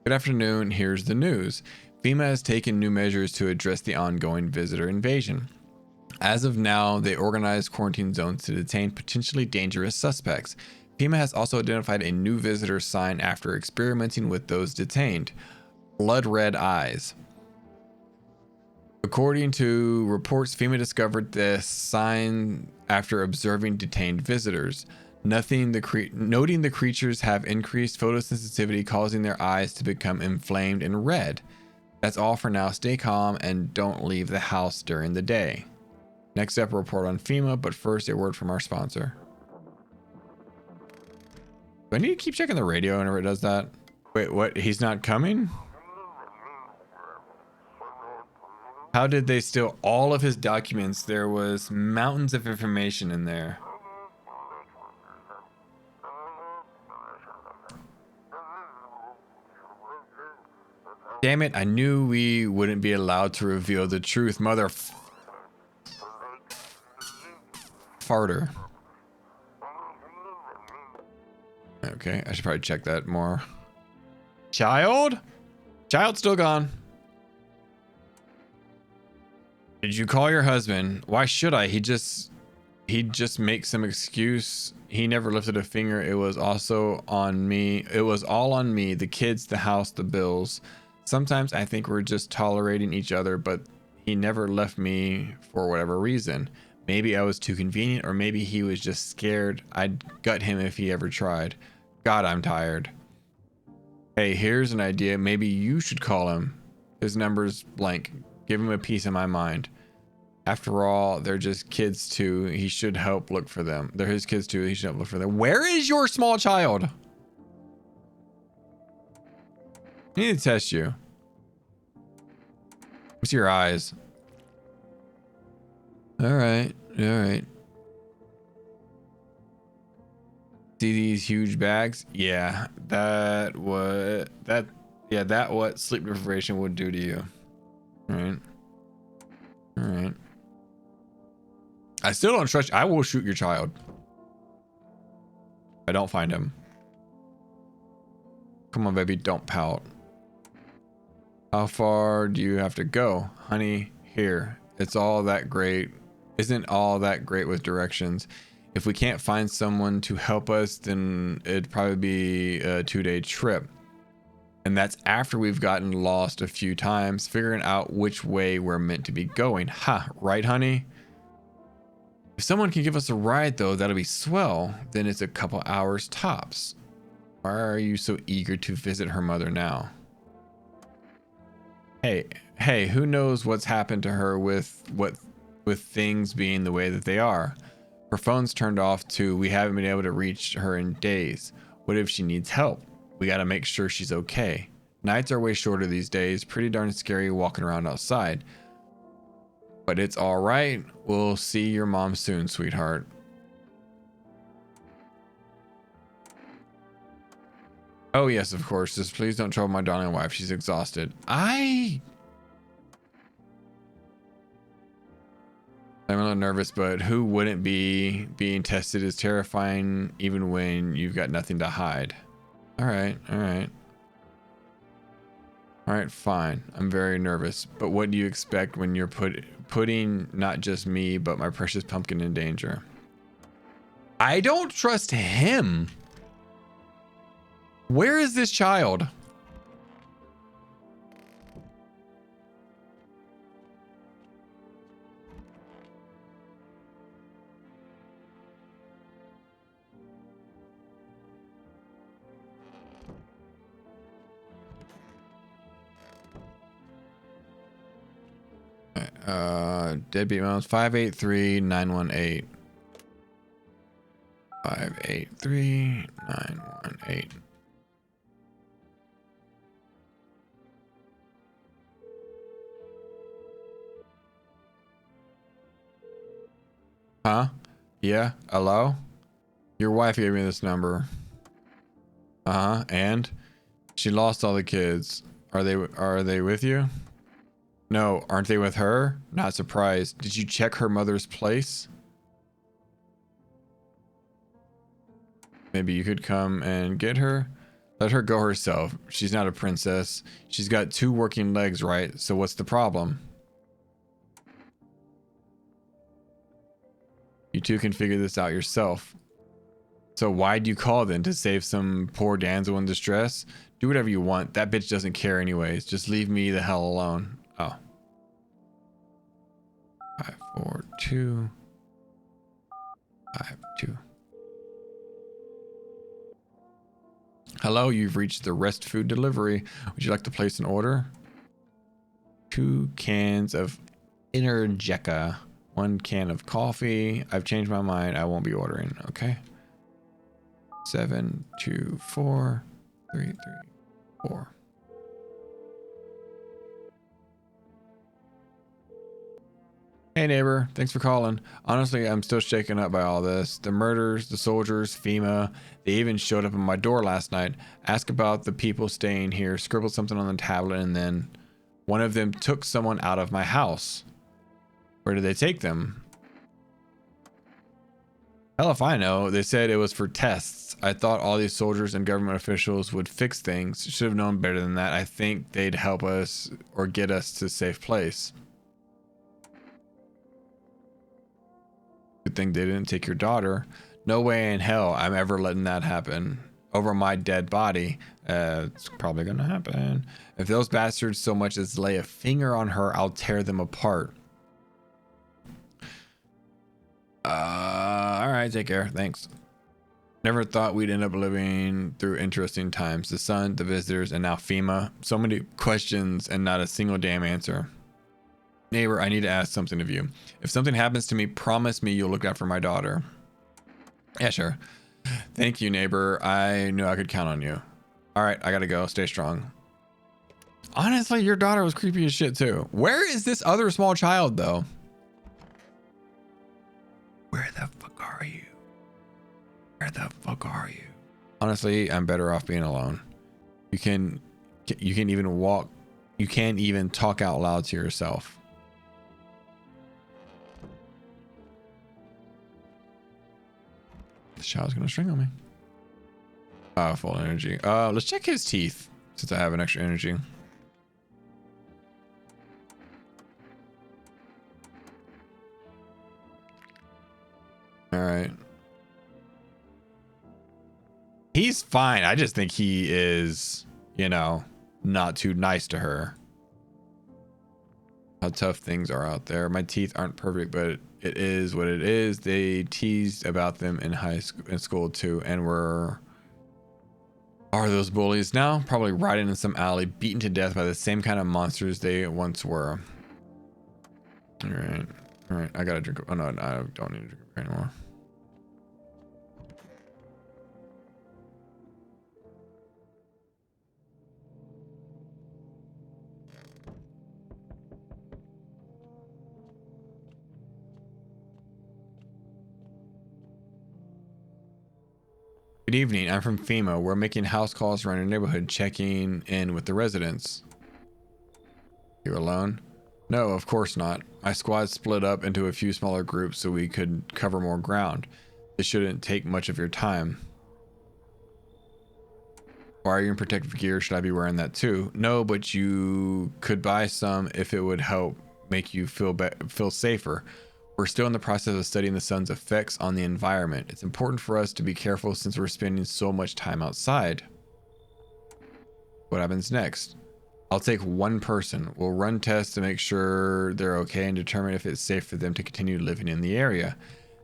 Good afternoon. Here's the news. FEMA has taken new measures to address the ongoing visitor invasion. As of now, they organized quarantine zones to detain potentially dangerous suspects. FEMA has also identified a new visitor sign after experimenting with those detained. Blood red eyes. According to reports, FEMA discovered this sign after observing detained visitors. Noting the creatures have increased photosensitivity, causing their eyes to become inflamed and red. That's all for now. Stay calm and don't leave the house during the day. Next up, a report on FEMA, but first a word from our sponsor. Do I need to keep checking the radio whenever it does that? Wait, what? He's not coming? How did they steal all of his documents? There was mountains of information in there. Damn it, I knew we wouldn't be allowed to reveal the truth, mother farter. Okay, I should probably check that more. Child? Child's still gone. Did you call your husband? Why should I? He'd just make some excuse. He never lifted a finger. It was also on me. It was all on me. The kids, the house, the bills. Sometimes I think we're just tolerating each other, but he never left me for whatever reason. Maybe I was too convenient, or maybe he was just scared I'd gut him if he ever tried. God, I'm tired. Hey, here's an idea. Maybe you should call him. His number's blank. Give him a piece of my mind. After all, they're just kids too. He should help look for them. They're his kids too. He should help look for them. Where is your small child? I need to test you. What's your eyes? All right. All right. See these huge bags? Yeah, that what sleep deprivation would do to you. All right. All right. I still don't trust you. I will shoot your child. I don't find him. Come on, baby, don't pout. How far do you have to go? Honey, here. It's all that great. Isn't all that great with directions? If we can't find someone to help us, then it'd probably be a 2-day trip. And that's after we've gotten lost a few times, figuring out which way we're meant to be going. Ha, right, honey? If someone can give us a ride, though, that'll be swell. Then it's a couple hours tops. Why are you so eager to visit her mother now? Hey, who knows what's happened to her with things being the way that they are? Her phone's turned off too. We haven't been able to reach her in days. What if she needs help? We gotta make sure she's okay. Nights are way shorter these days. Pretty darn scary walking around outside. But it's all right. We'll see your mom soon, sweetheart. Oh yes, of course. Just please don't trouble my darling wife. She's exhausted. I'm a little nervous, but who wouldn't be? Being tested is terrifying, even when you've got nothing to hide. All right, fine. I'm very nervous, but what do you expect when you're putting not just me, but my precious pumpkin in danger? I don't trust him. Where is this child? Deadbeat moms 583-918. 583-918. Huh? Yeah, hello? Your wife gave me this number. Uh-huh, and she lost all the kids. Are they with you? No, aren't they with her? Not surprised. Did you check her mother's place? Maybe you could come and get her? Let her go herself. She's not a princess. She's got 2 working legs, right? So what's the problem? You two can figure this out yourself. So why'd you call then? To save some poor damsel in distress? Do whatever you want. That bitch doesn't care anyways. Just leave me the hell alone. Oh. 542 52. Hello, you've reached the Rest Food Delivery. Would you like to place an order? 2 cans of Energeca. 1 can of coffee. I've changed my mind. I won't be ordering. Okay. 724-334. Hey neighbor, thanks for calling. Honestly, I'm still shaken up by all this. The murders, the soldiers, FEMA. They even showed up at my door last night. Asked about the people staying here, scribbled something on the tablet, and then one of them took someone out of my house. Where did they take them? Hell if I know. They said it was for tests. I thought all these soldiers and government officials would fix things. Should have known better than that. I think they'd help us or get us to a safe place. Good thing they didn't take your daughter. No way in hell I'm ever letting that happen. Over my dead body. It's probably gonna happen. If those bastards so much as lay a finger on her, I'll tear them apart. All right, take care. Thanks. Never thought we'd end up living through interesting times. The sun, the visitors, and now FEMA. So many questions and not a single damn answer. Neighbor, I need to ask something of you. If something happens to me, promise me you'll look after my daughter. Yeah, sure. Thank you, neighbor. I knew I could count on you. All right, I gotta go. Stay strong. Honestly, your daughter was creepy as shit too. Where is this other small child though? Where the fuck are you? Where the fuck are you? Honestly, I'm better off being alone. You can even walk. You can't even talk out loud to yourself. The child's gonna strangle me. Full energy. Let's check his teeth since I have an extra energy. All right. He's fine. I just think he is, you know, not too nice to her. How tough things are out there. My teeth aren't perfect, but it is what it is. They teased about them in school too, and are those bullies now? Probably riding in some alley, beaten to death by the same kind of monsters they once were. All right. All right. I gotta drink. Oh no, I don't need to drink anymore. Good evening. I'm from FEMA. We're making house calls around your neighborhood, checking in with the residents. You alone? No, of course not. My squad split up into a few smaller groups so we could cover more ground. It shouldn't take much of your time. Why are you in protective gear? Should I be wearing that too? No, but you could buy some if it would help make you feel safer. We're still in the process of studying the sun's effects on the environment. It's important for us to be careful since we're spending so much time outside. What happens next? I'll take one person. We'll run tests to make sure they're okay and determine if it's safe for them to continue living in the area.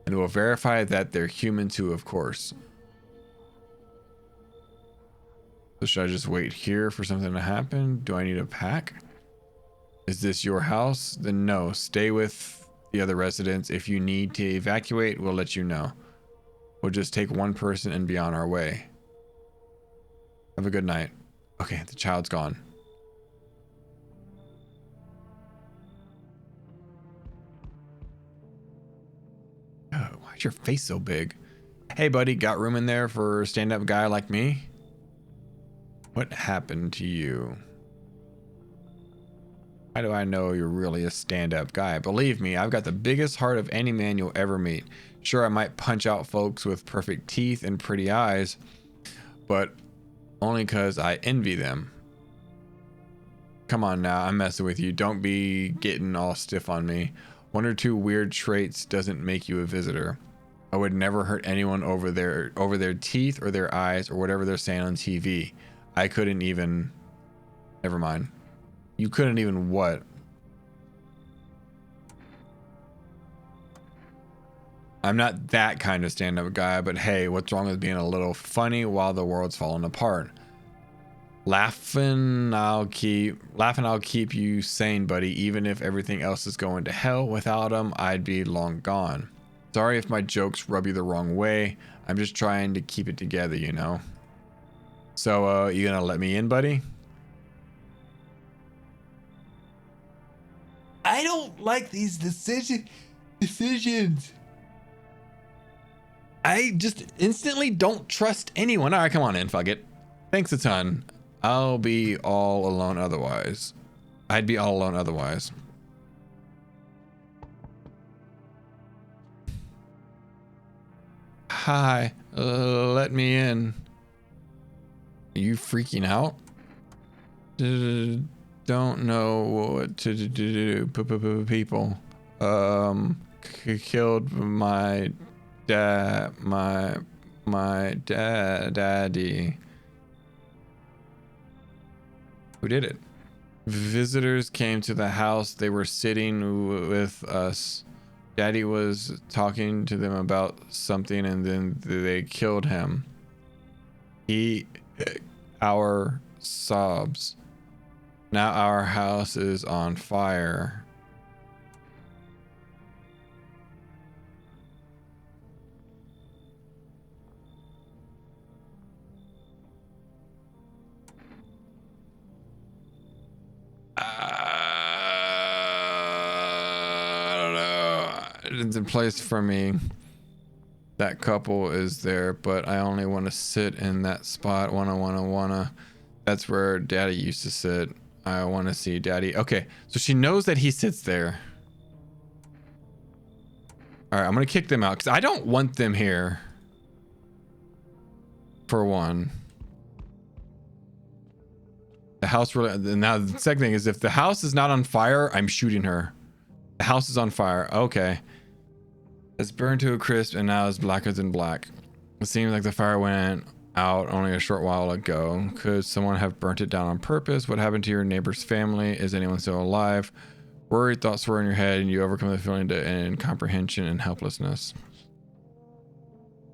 And we'll verify that they're human too, of course. So should I just wait here for something to happen? Do I need a pack? Is this your house? Then no, stay with the other residents. If you need to evacuate, we'll let you know. We'll just take one person and be on our way. Have a good night. Okay, the child's gone. Oh, why's your face so big? Hey buddy, got room in there for a stand-up guy like me? What happened to you? How do I know you're really a stand-up guy? Believe me, I've got the biggest heart of any man you'll ever meet. Sure, I might punch out folks with perfect teeth and pretty eyes, but only because I envy them. Come on now, I'm messing with you. Don't be getting all stiff on me. One or two weird traits doesn't make you a visitor. I would never hurt anyone over their teeth or their eyes or whatever they're saying on TV. I couldn't even... Never mind. You couldn't even what? I'm not that kind of stand-up guy, but hey, what's wrong with being a little funny while the world's falling apart? Laughing, I'll keep you sane, buddy. Even if everything else is going to hell, without them, I'd be long gone. Sorry if my jokes rub you the wrong way. I'm just trying to keep it together, you know? So, you gonna let me in, buddy? I don't like these decisions. I just instantly don't trust anyone. All right, come on in, fuck it. Thanks a ton. I'll be all alone otherwise. I'd be all alone otherwise. Hi, let me in. Are you freaking out? Don't know what to do. People killed my daddy. Who did it? Visitors came to the house. They were sitting with us. Daddy was talking to them about something and then they killed him. Our sobs. Now our house is on fire. I don't know. It's in place for me. That couple is there, but I only want to sit in that spot. Wanna. That's where Daddy used to sit. I want to see Daddy. Okay, so she knows that he sits there. All right, I'm gonna kick them out because I don't want them here. For one. The house really. Now the second thing is, if the house is not on fire, I'm shooting her. The house is on fire. Okay. It's burned to a crisp and now it's blacker than black. It seems like the fire went out only a short while ago. Could someone have burnt it down on purpose? What happened to your neighbor's family? Is anyone still alive? Worried thoughts were in your head and you overcome the feeling of incomprehension and helplessness.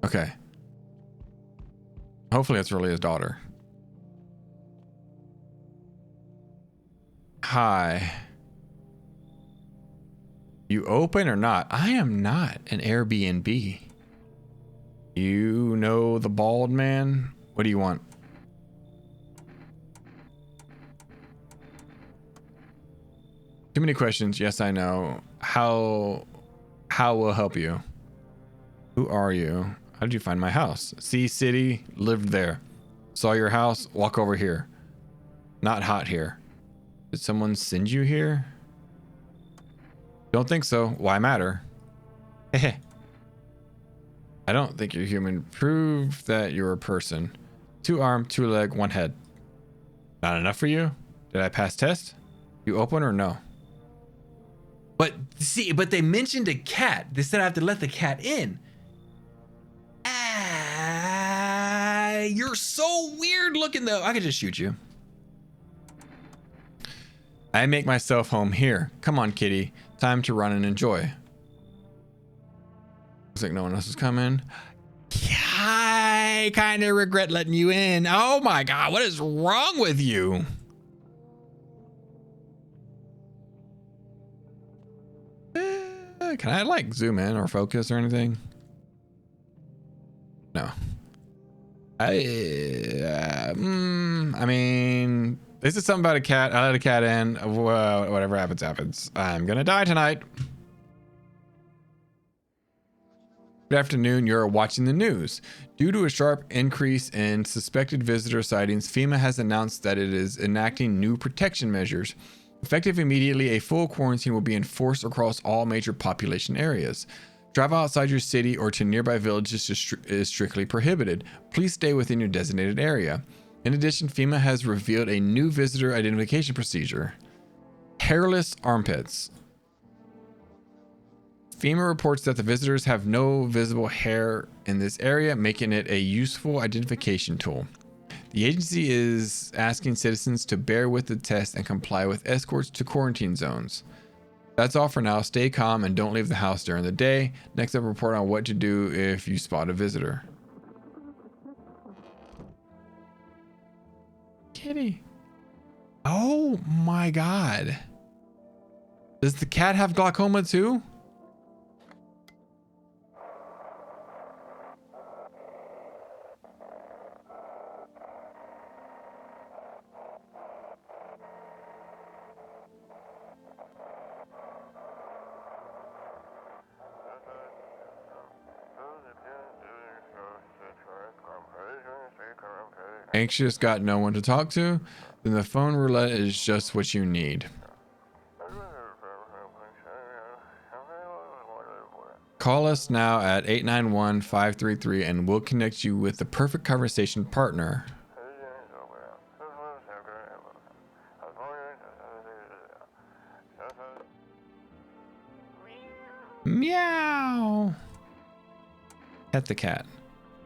Okay. Hopefully it's really his daughter. Hi. You open or not? I am not an Airbnb. You know the bald man? What do you want? Too many questions. Yes, I know. How will help you? Who are you? How did you find my house? Sea City, lived there. Saw your house, walk over here. Not hot here. Did someone send you here? Don't think so. Why matter? Heh. I don't think you're human. Prove that you're a person. 2 arm, 2 leg, 1 head. Not enough for you? Did I pass test? You open or no? But see, but they mentioned a cat. They said I have to let the cat in. You're so weird looking though. I could just shoot you. I make myself home here. Come on, kitty. Time to run and enjoy. Looks like no one else is coming. I kind of regret letting you in. Oh my God, what is wrong with you? Can I like zoom in or focus or anything? No. I mean, this is something about a cat. I let a cat in. Whatever happens, happens. I'm gonna die tonight. Good afternoon. You're watching the news. Due to a sharp increase in suspected visitor sightings, FEMA has announced that it is enacting new protection measures. Effective immediately, a full quarantine will be enforced across all major population areas. Travel outside your city or to nearby villages is strictly prohibited. Please stay within your designated area. In addition, FEMA has revealed a new visitor identification procedure. Hairless armpits. FEMA reports that the visitors have no visible hair in this area, making it a useful identification tool. The agency is asking citizens to bear with the test and comply with escorts to quarantine zones. That's all for now. Stay calm and don't leave the house during the day. Next up, report on what to do if you spot a visitor. Kitty. Oh my God. Does the cat have glaucoma too? Anxious, got no one to talk to? Then the phone roulette is just what you need. Call us now at 891-533 and we'll connect you with the perfect conversation partner. Meow. Pet the cat.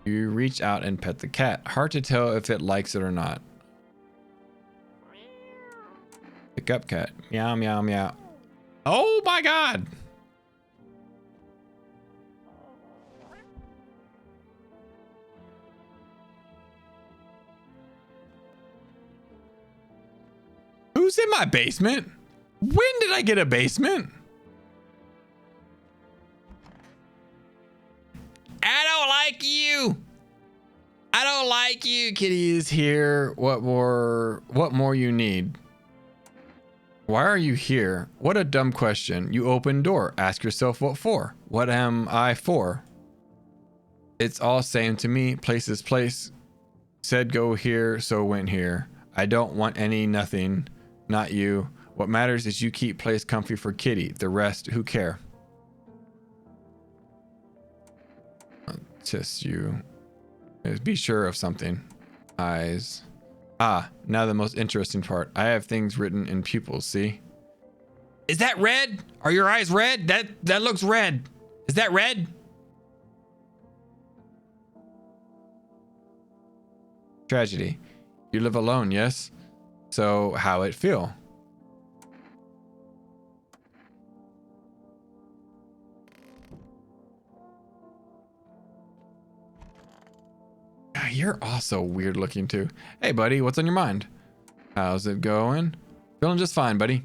You reach out and pet the cat. Hard to tell if it likes it or not. Wake up, cat. Meow, meow, meow. Oh my God. Who's in my basement? When did I get a basement? I don't like you. I don't like you. Kitty is here. What more you need? Why are you here? What a dumb question. You open door. Ask yourself what for. What am I for? It's all same to me. Place is place. Said go here, so went here. I don't want any nothing. Not you. What matters is you keep place comfy for Kitty. The rest, who care? Just you. Be sure of something. Eyes. Ah, now the most interesting part. I have things written in pupils, see? Is that red? Are your eyes red? That looks red. Is that red? Tragedy. You live alone, yes? So how it feel? You're also weird looking too. Hey buddy, what's on your mind? How's it going? Feeling just fine, buddy.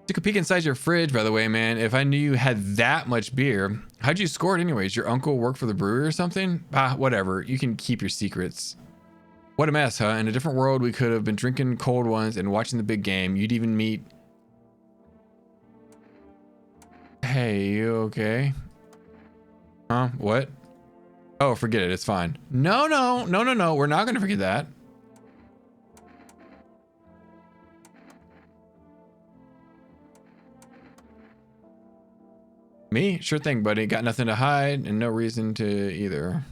Took a peek inside your fridge, by the way, man. If I knew you had that much beer, how'd you score it anyways? Your uncle worked for the brewery or something? Ah, whatever. You can keep your secrets. What a mess, huh? In a different world, we could have been drinking cold ones and watching the big game. You'd even meet... Hey, you okay? Huh? What? Oh, forget it. It's fine. No. We're not going to forget that. Me? Sure thing, buddy. Got nothing to hide and no reason to either.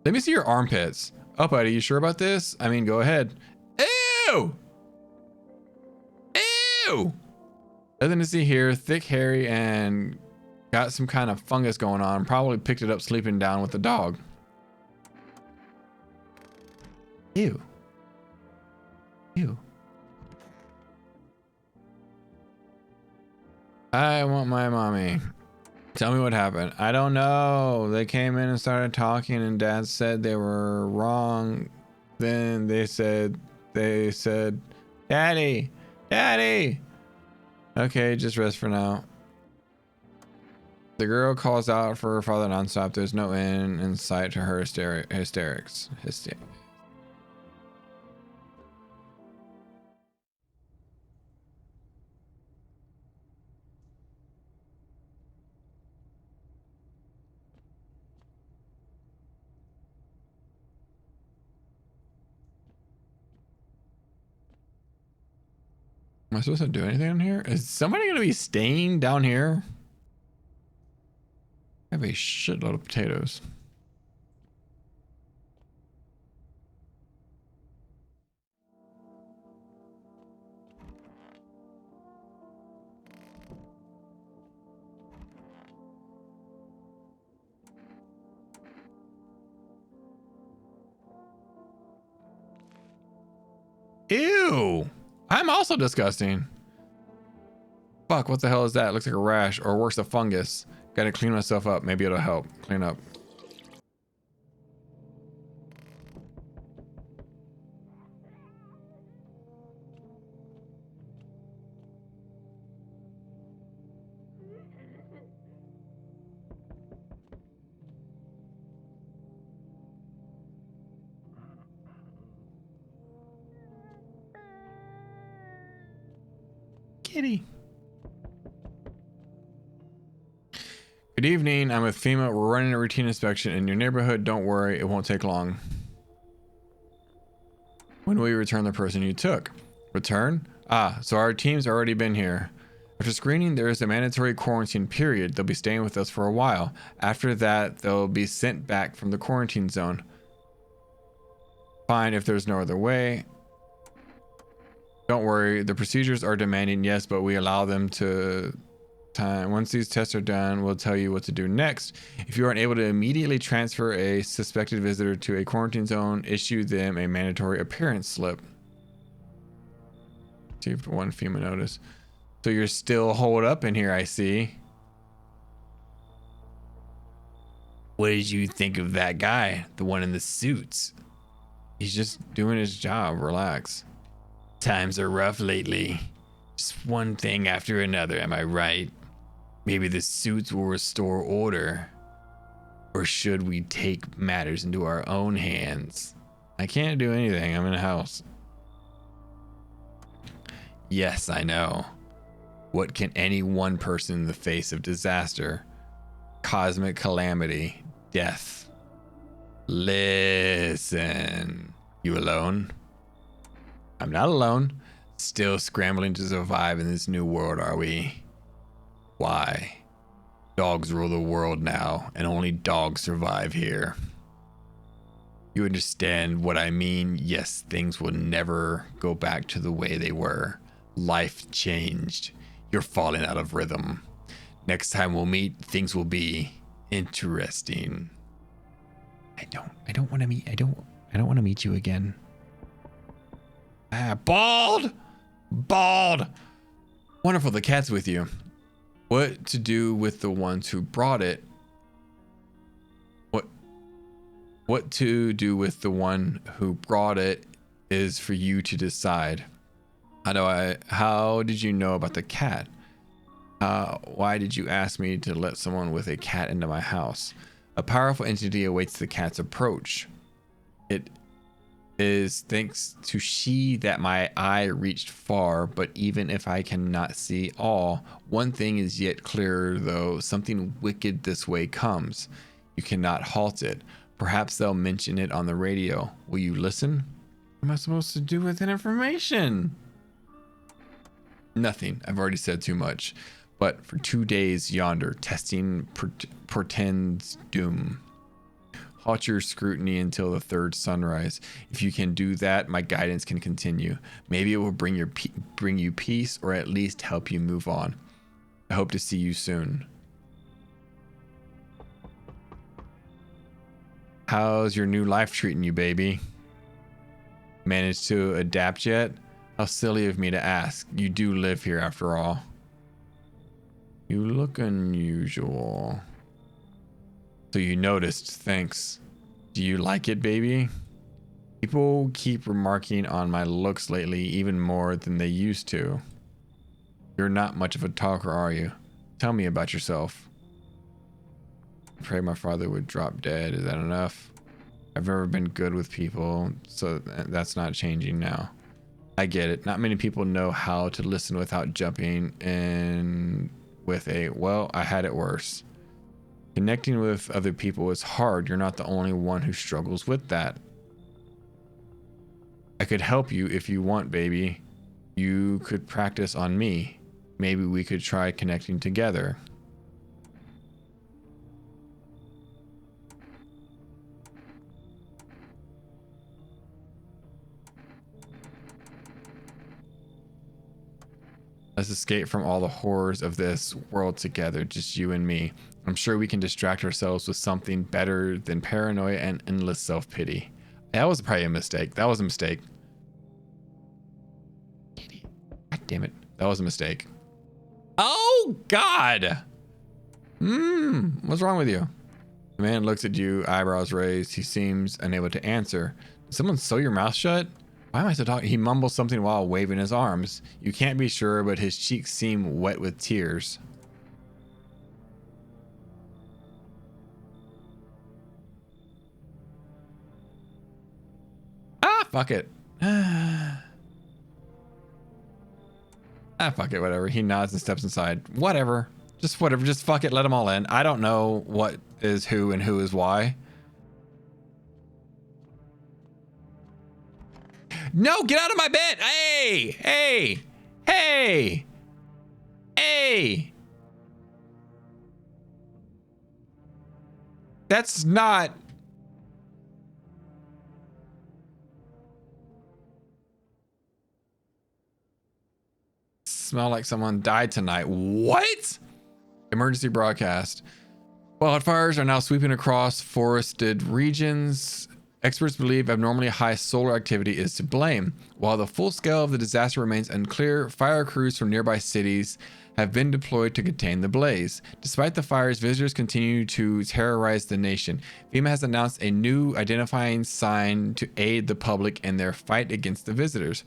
Let me see your armpits. Oh, buddy, you sure about this? I mean, go ahead. Ew! Ew! Nothing to see here. Thick, hairy, and got some kind of fungus going on. Probably picked it up sleeping down with the dog. Ew. Ew. I want my mommy. Tell me what happened. I don't know. They came in and started talking and Dad said they were wrong. Then they said, Daddy, Daddy. Okay, just rest for now. The girl calls out for her father nonstop. There's no end in sight to her hysterics. Am I supposed to do anything in here? Is somebody going to be staying down here? I have a shitload of potatoes. Ew. I'm also disgusting. Fuck, what the hell is that? Looks like a rash or worse, a fungus. Gotta clean myself up. Maybe it'll help. Clean up. Kitty. Good evening. I'm with FEMA. We're running a routine inspection in your neighborhood. Don't worry, it won't take long. When will you return the person you took? Return? Ah, so our team's already been here. After screening, there is a mandatory quarantine period. They'll be staying with us for a while. After that, they'll be sent back from the quarantine zone. Fine if there's no other way. Don't worry, the procedures are demanding, yes, but we allow them to time. Once these tests are done, we'll tell you what to do next. If you aren't able to immediately transfer a suspected visitor to a quarantine zone, issue them a mandatory appearance slip. Received one FEMA notice. So you're still holed up in here, I see. What did you think of that guy? The one in the suits? He's just doing his job. Relax. Times are rough lately. Just one thing after another, am I right? Maybe the suits will restore order. Or should we take matters into our own hands? I can't do anything. I'm in a house. Yes, I know. What can any one person in the face of disaster, cosmic calamity, death? Listen. You alone? I'm not alone. Still scrambling to survive in this new world, are we? Why? Dogs rule the world now, and only dogs survive here. You understand what I mean? Yes, things will never go back to the way they were. Life changed. You're falling out of rhythm. Next time we'll meet, things will be interesting. I don't want to meet you again. Bald! Wonderful, the cat's with you. What to do with the ones who brought it? What to do with the one who brought it is for you to decide. How did you know about the cat? Why did you ask me to let someone with a cat into my house? A powerful entity awaits the cat's approach. It is thanks to she that my eye reached far, but even if I cannot see all, one thing is yet clearer though, something wicked this way comes. You cannot halt it. Perhaps they'll mention it on the radio. Will you listen? What am I supposed to do with that information? Nothing. I've already said too much. But for 2 days yonder, testing portends doom. Halt your scrutiny until the third sunrise. If you can do that, my guidance can continue. Maybe it will bring you peace, or at least help you move on. I hope to see you soon. How's your new life treating you, baby? Managed to adapt yet? How silly of me to ask. You do live here after all. You look unusual. So you noticed, thanks. Do you like it, baby? People keep remarking on my looks lately, even more than they used to. You're not much of a talker, are you? Tell me about yourself. I pray my father would drop dead. Is that enough? I've never been good with people, so that's not changing now. I get it. Not many people know how to listen without jumping in with a, well, I had it worse. Connecting with other people is hard. You're not the only one who struggles with that. I could help you if you want, baby. You could practice on me. Maybe we could try connecting together. Let's escape from all the horrors of this world together, just you and me. I'm sure we can distract ourselves with something better than paranoia and endless self-pity. That was probably a mistake. That was a mistake. God damn it. That was a mistake. Oh, God. What's wrong with you? The man looks at you, eyebrows raised. He seems unable to answer. Did someone sew your mouth shut? Why am I still talking? He mumbles something while waving his arms. You can't be sure, but his cheeks seem wet with tears. Fuck it. Fuck it, whatever. He nods and steps inside. Whatever. Just whatever. Just fuck it. Let them all in. I don't know what is who and who is why. No, get out of my bed. Hey, hey, hey, hey. That's not. Smell like someone died tonight. What? Emergency broadcast. Wildfires are now sweeping across forested regions. Experts believe abnormally high solar activity is to blame. While the full scale of the disaster remains unclear, fire crews from nearby cities have been deployed to contain the blaze. Despite the fires, visitors continue to terrorize the nation. FEMA has announced a new identifying sign to aid the public in their fight against the visitors.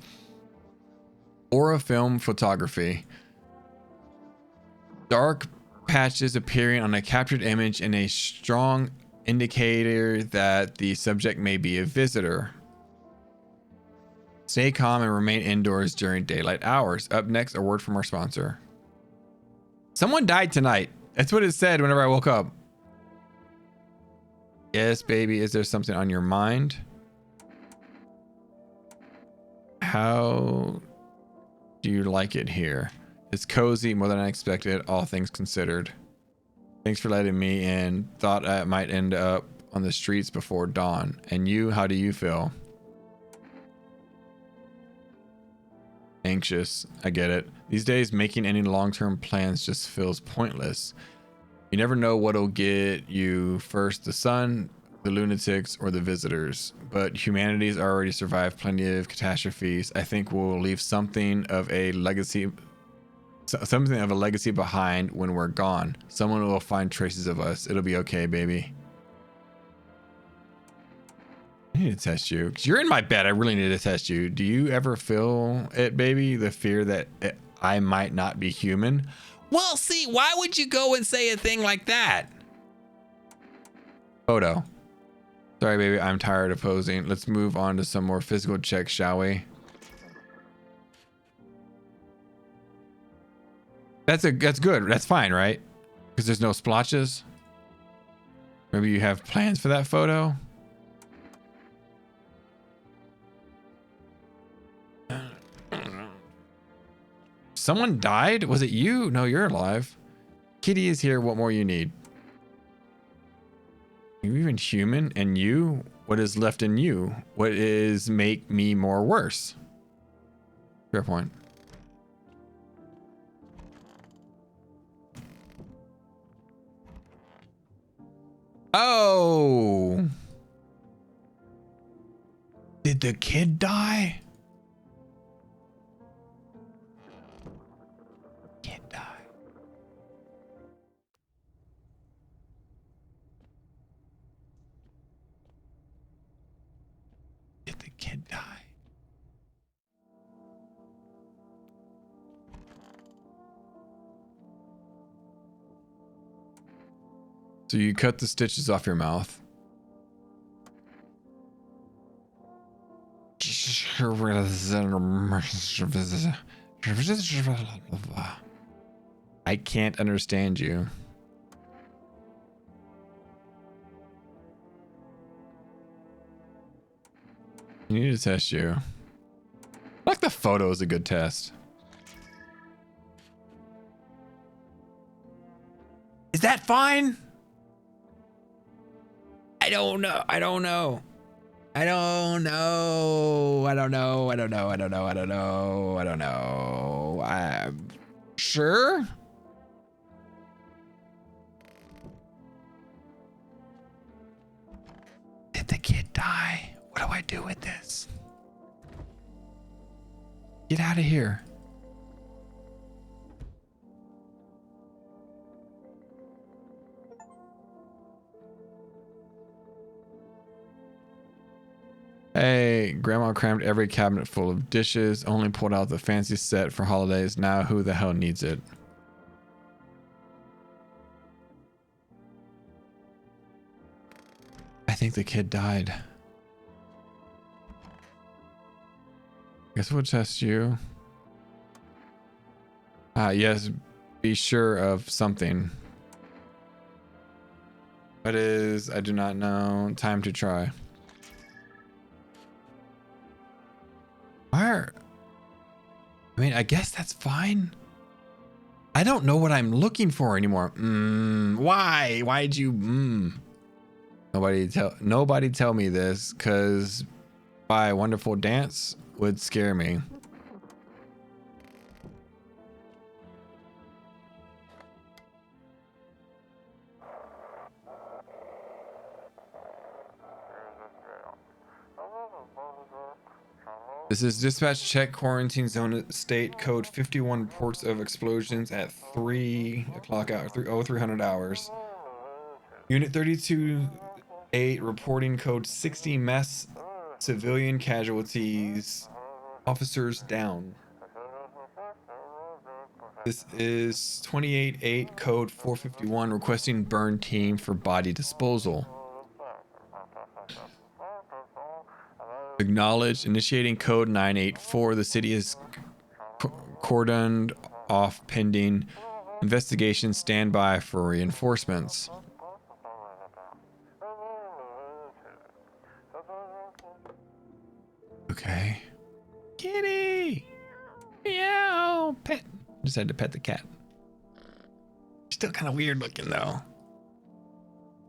Aura film photography. Dark patches appearing on a captured image in a strong indicator that the subject may be a visitor. Stay calm and remain indoors during daylight hours. Up next, a word from our sponsor. Someone died tonight. That's what it said whenever I woke up. Yes, baby. Is there something on your mind? How do you like it here? It's cozy, more than I expected, all things considered. Thanks for letting me in. Thought I might end up on the streets before dawn. And you, how do you feel? Anxious. I get it. These days, making any long-term plans just feels pointless. You never know what'll get you first, the sun, the lunatics, or the visitors. But humanity's already survived plenty of catastrophes. I think we'll leave something of a legacy behind when we're gone. Someone will find traces of us. It'll be okay, baby. I need to test you. 'Cause you're in my bed. I really need to test you. Do you ever feel it, baby? The fear that I might not be human? Well, see, why would you go and say a thing like that? Photo. Sorry, baby. I'm tired of posing. Let's move on to some more physical checks, shall we? That's good. That's fine, right? Because there's no splotches. Maybe you have plans for that photo. Someone died? Was it you? No, you're alive. Kitty is here. What more you need? Are you even human? And you? What is left in you? What is make me more worse? Fair point. Oh. Did the kid die? Kid die. Did the kid die? So you cut the stitches off your mouth. I can't understand you. You need to test you. Like the photo is a good test. Is that fine? I don't know. I don't know. I don't know. I don't know. I don't know. I don't know. I don't know. I don't know. I'm sure. Did the kid die? What do I do with this? Get out of here. Hey, Grandma crammed every cabinet full of dishes, only pulled out the fancy set for holidays. Now who the hell needs it? I think the kid died. Guess we'll test you. Yes, be sure of something. What is, I do not know. Time to try. Where? I mean, I guess that's fine. I don't know what I'm looking for anymore. Why? Why'd you? Nobody tell me this, cause by wonderful dance would scare me. This is dispatch check quarantine zone state code 51 reports of explosions at 3 o'clock hour 300 hours. Unit 32-8 reporting code 60 mass civilian casualties, officers down. This is 28-8 code 451 requesting burn team for body disposal. Acknowledged. Initiating code 984. The city is cordoned off pending investigation. Stand by for reinforcements. Okay. Kitty! Meow! Pet. Just had to pet the cat. Still kind of weird looking though.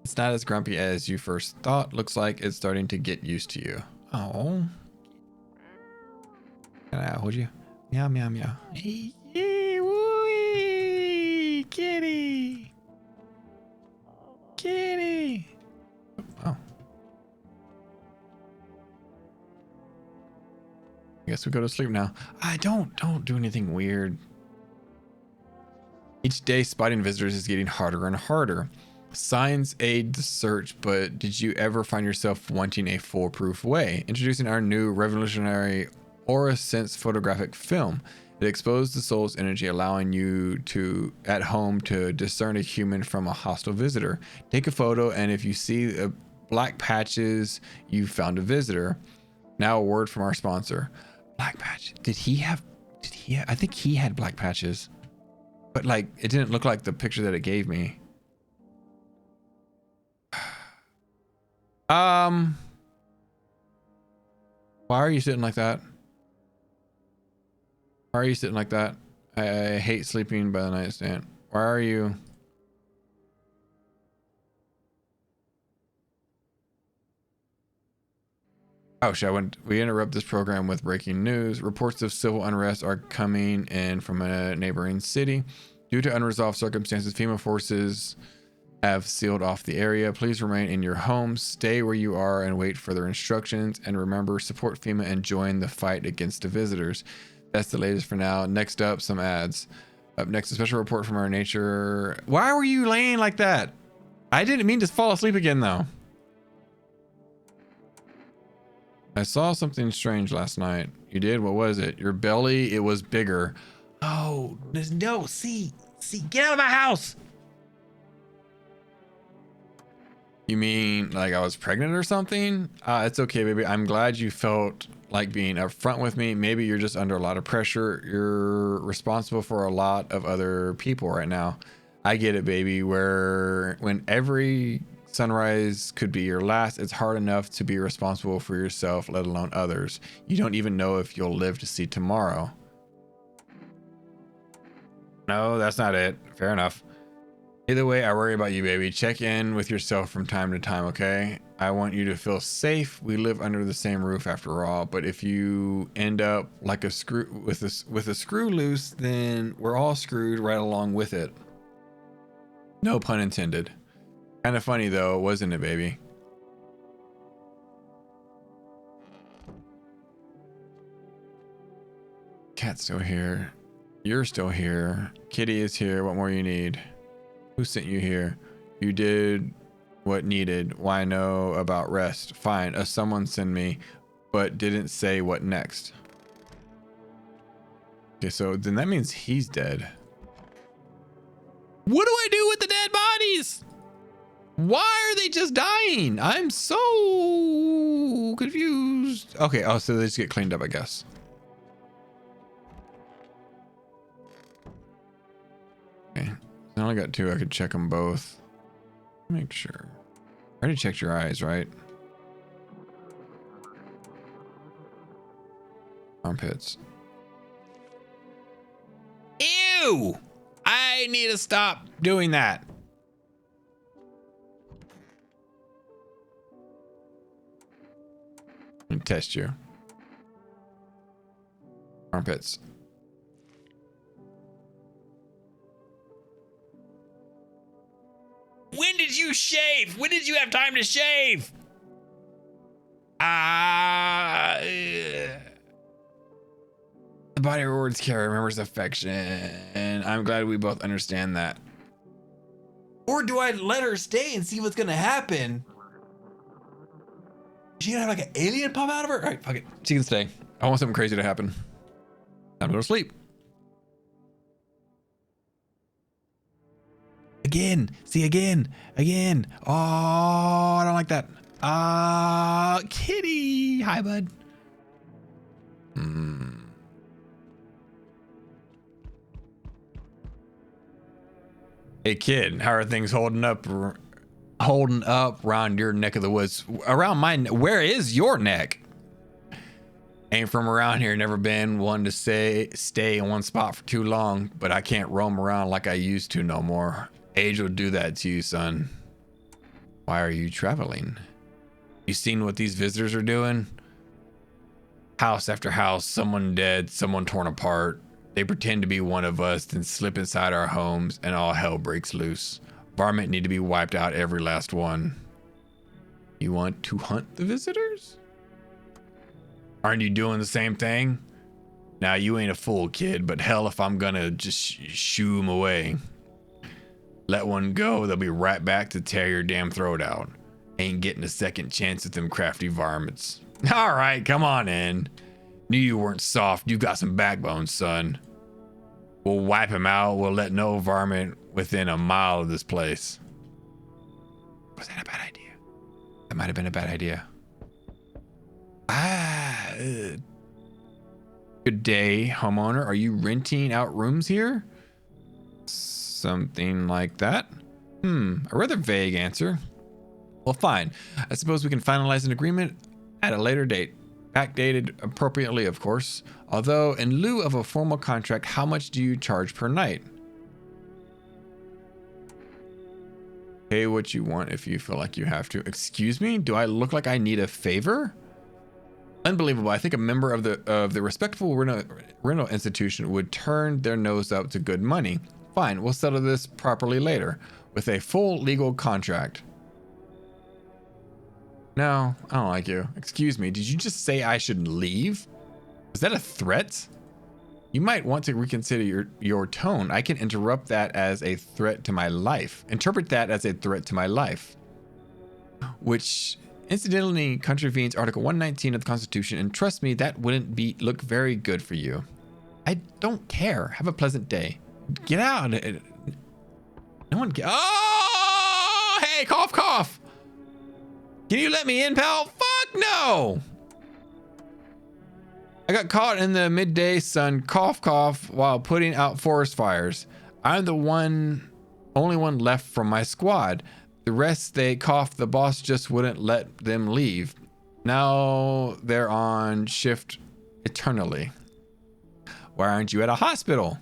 It's not as grumpy as you first thought. Looks like it's starting to get used to you. Oh. Can I hold you? Meow, meow, meow. Hey, woo-wee! Kitty! Kitty! Oh. I guess we go to sleep now. Don't do anything weird. Each day, spotting visitors is getting harder and harder. Signs aid the search, but did you ever find yourself wanting a foolproof way? Introducing our new revolutionary Aura Sense photographic film. It exposes the soul's energy, allowing you to, at home, to discern a human from a hostile visitor. Take a photo, and if you see black patches, you found a visitor. Now a word from our sponsor. Black patch. Did he have, I think he had black patches. But like, it didn't look like the picture that it gave me. Why are you sitting like that? Why are you sitting like that? I hate sleeping by the nightstand. Why are you? Oh shit, we interrupt this program with breaking news. Reports of civil unrest are coming in from a neighboring city. Due to unresolved circumstances, FEMA forces have sealed off the area. Please remain in your homes, stay where you are, and wait for their instructions. And remember, support FEMA and join the fight against the visitors. That's the latest for now. Next up, some ads. Up next, a special report from our nature. Why were you laying like that? I didn't mean to fall asleep again, though. I saw something strange last night. You did? What was it? Your belly, it was bigger. Oh, no, see, get out of my house. You mean like I was pregnant or something? It's okay, baby. I'm glad you felt like being upfront with me. Maybe you're just under a lot of pressure. You're responsible for a lot of other people right now. I get it, baby. When every sunrise could be your last, it's hard enough to be responsible for yourself, let alone others. You don't even know if you'll live to see tomorrow. No, that's not it. Fair enough. Either way, I worry about you, baby. Check in with yourself from time to time, okay? I want you to feel safe. We live under the same roof after all, but if you end up like a screw with a screw loose, then we're all screwed right along with it. No pun intended. Kind of funny though, wasn't it, baby? Cat's still here. You're still here. Kitty is here. What more you need? Who sent you here? You did what needed. Why know about rest? Fine. Someone sent me, but didn't say what next. Okay, so then that means he's dead. What do I do with the dead bodies? Why are they just dying? I'm so confused. Okay, oh, so they just get cleaned up, I guess. Okay, I only got two. I could check them both. Make sure. I already checked your eyes, right? Armpits. Ew! I need to stop doing that. Let me test you. Armpits. When did you shave? When did you have time to shave? Nobody rewards care, remembers affection. And I'm glad we both understand that. Or do I let her stay and see what's gonna happen? Is she gonna have like an alien pop out of her? All right, fuck it. She can stay. I want something crazy to happen. Time to go to sleep. Again. See, again. Oh, I don't like that. Kitty. Hi, bud. Hey, kid. How are things holding up? Holding up around your neck of the woods? Around mine. Where is your neck? Ain't from around here. Never been one to stay in one spot for too long. But I can't roam around like I used to no more. Age will do that to you, son. Why are you traveling? You seen what these visitors are doing? House after house, someone dead, someone torn apart. They pretend to be one of us, then slip inside our homes, and all hell breaks loose. Varmint need to be wiped out, every last one. You want to hunt the visitors? Aren't you doing the same thing? Now, you ain't a fool, kid, but hell if I'm gonna just shoo them away. Let one go, they'll be right back to tear your damn throat out. Ain't getting a second chance with them crafty varmints. All right, come on in. Knew you weren't soft. You got some backbone, son. We'll wipe him out. We'll let no varmint within a mile of this place. Was that a bad idea? That might have been a bad idea. Good day, homeowner. Are you renting out rooms here? Something like that. A rather vague answer. Well, fine. I suppose we can finalize an agreement at a later date. Backdated appropriately, of course. Although, in lieu of a formal contract, how much do you charge per night? Pay what you want if you feel like you have to. Excuse me? Do I look like I need a favor? Unbelievable. I think a member of the respectable rental institution would turn their nose up to good money. Fine, we'll settle this properly later with a full legal contract. No, I don't like you. Excuse me, did you just say I should leave? Was that a threat? You might want to reconsider your tone. I can interrupt that as a threat to my life. Interpret that as a threat to my life. Which incidentally contravenes Article 119 of the Constitution, and trust me, that wouldn't look very good for you. I don't care. Have a pleasant day. Get out. No one Oh, hey, cough, cough. Can you let me in, pal? Fuck no. I got caught in the midday sun, cough, cough, while putting out forest fires. I'm the only one left from my squad. The rest, they coughed. The boss just wouldn't let them leave. Now they're on shift eternally. Why aren't you at a hospital?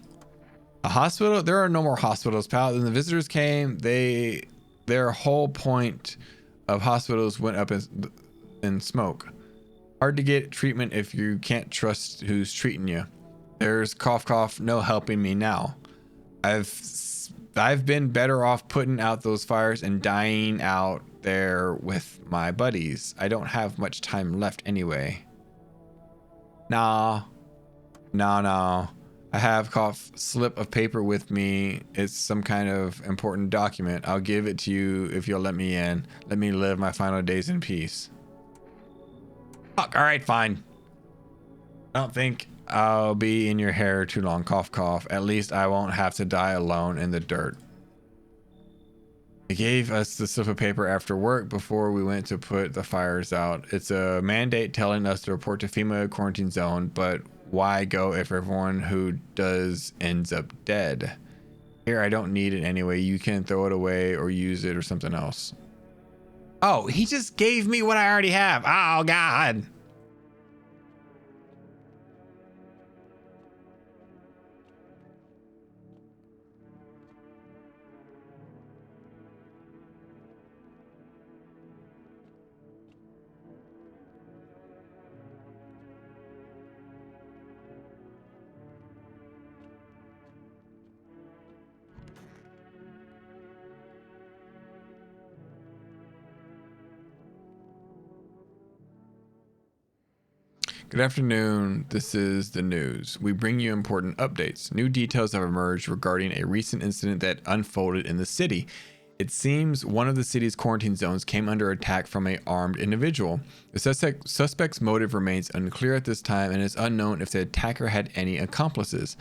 A hospital? There are no more hospitals, pal. When the visitors came, their whole point of hospitals went up in smoke. Hard to get treatment if you can't trust who's treating you. There's cough, cough, no helping me now. I've been better off putting out those fires and dying out there with my buddies. I don't have much time left anyway. No. I have cough slip of paper with me. It's some kind of important document. I'll give it to you if you'll let me in. Let me live my final days in peace. Fuck, all right, fine. I don't think I'll be in your hair too long. Cough, cough. At least I won't have to die alone in the dirt. They gave us the slip of paper after work before we went to put the fires out. It's a mandate telling us to report to FEMA quarantine zone, but why go if everyone who does ends up dead? Here, I don't need it anyway. You can throw it away or use it or something else. Oh, he just gave me what I already have. Oh, God. Good afternoon. This is the news. We bring you important updates. New details have emerged regarding a recent incident that unfolded in the city. It seems one of the city's quarantine zones came under attack from an armed individual. The suspect's motive remains unclear at this time, and it's unknown if the attacker had any accomplices.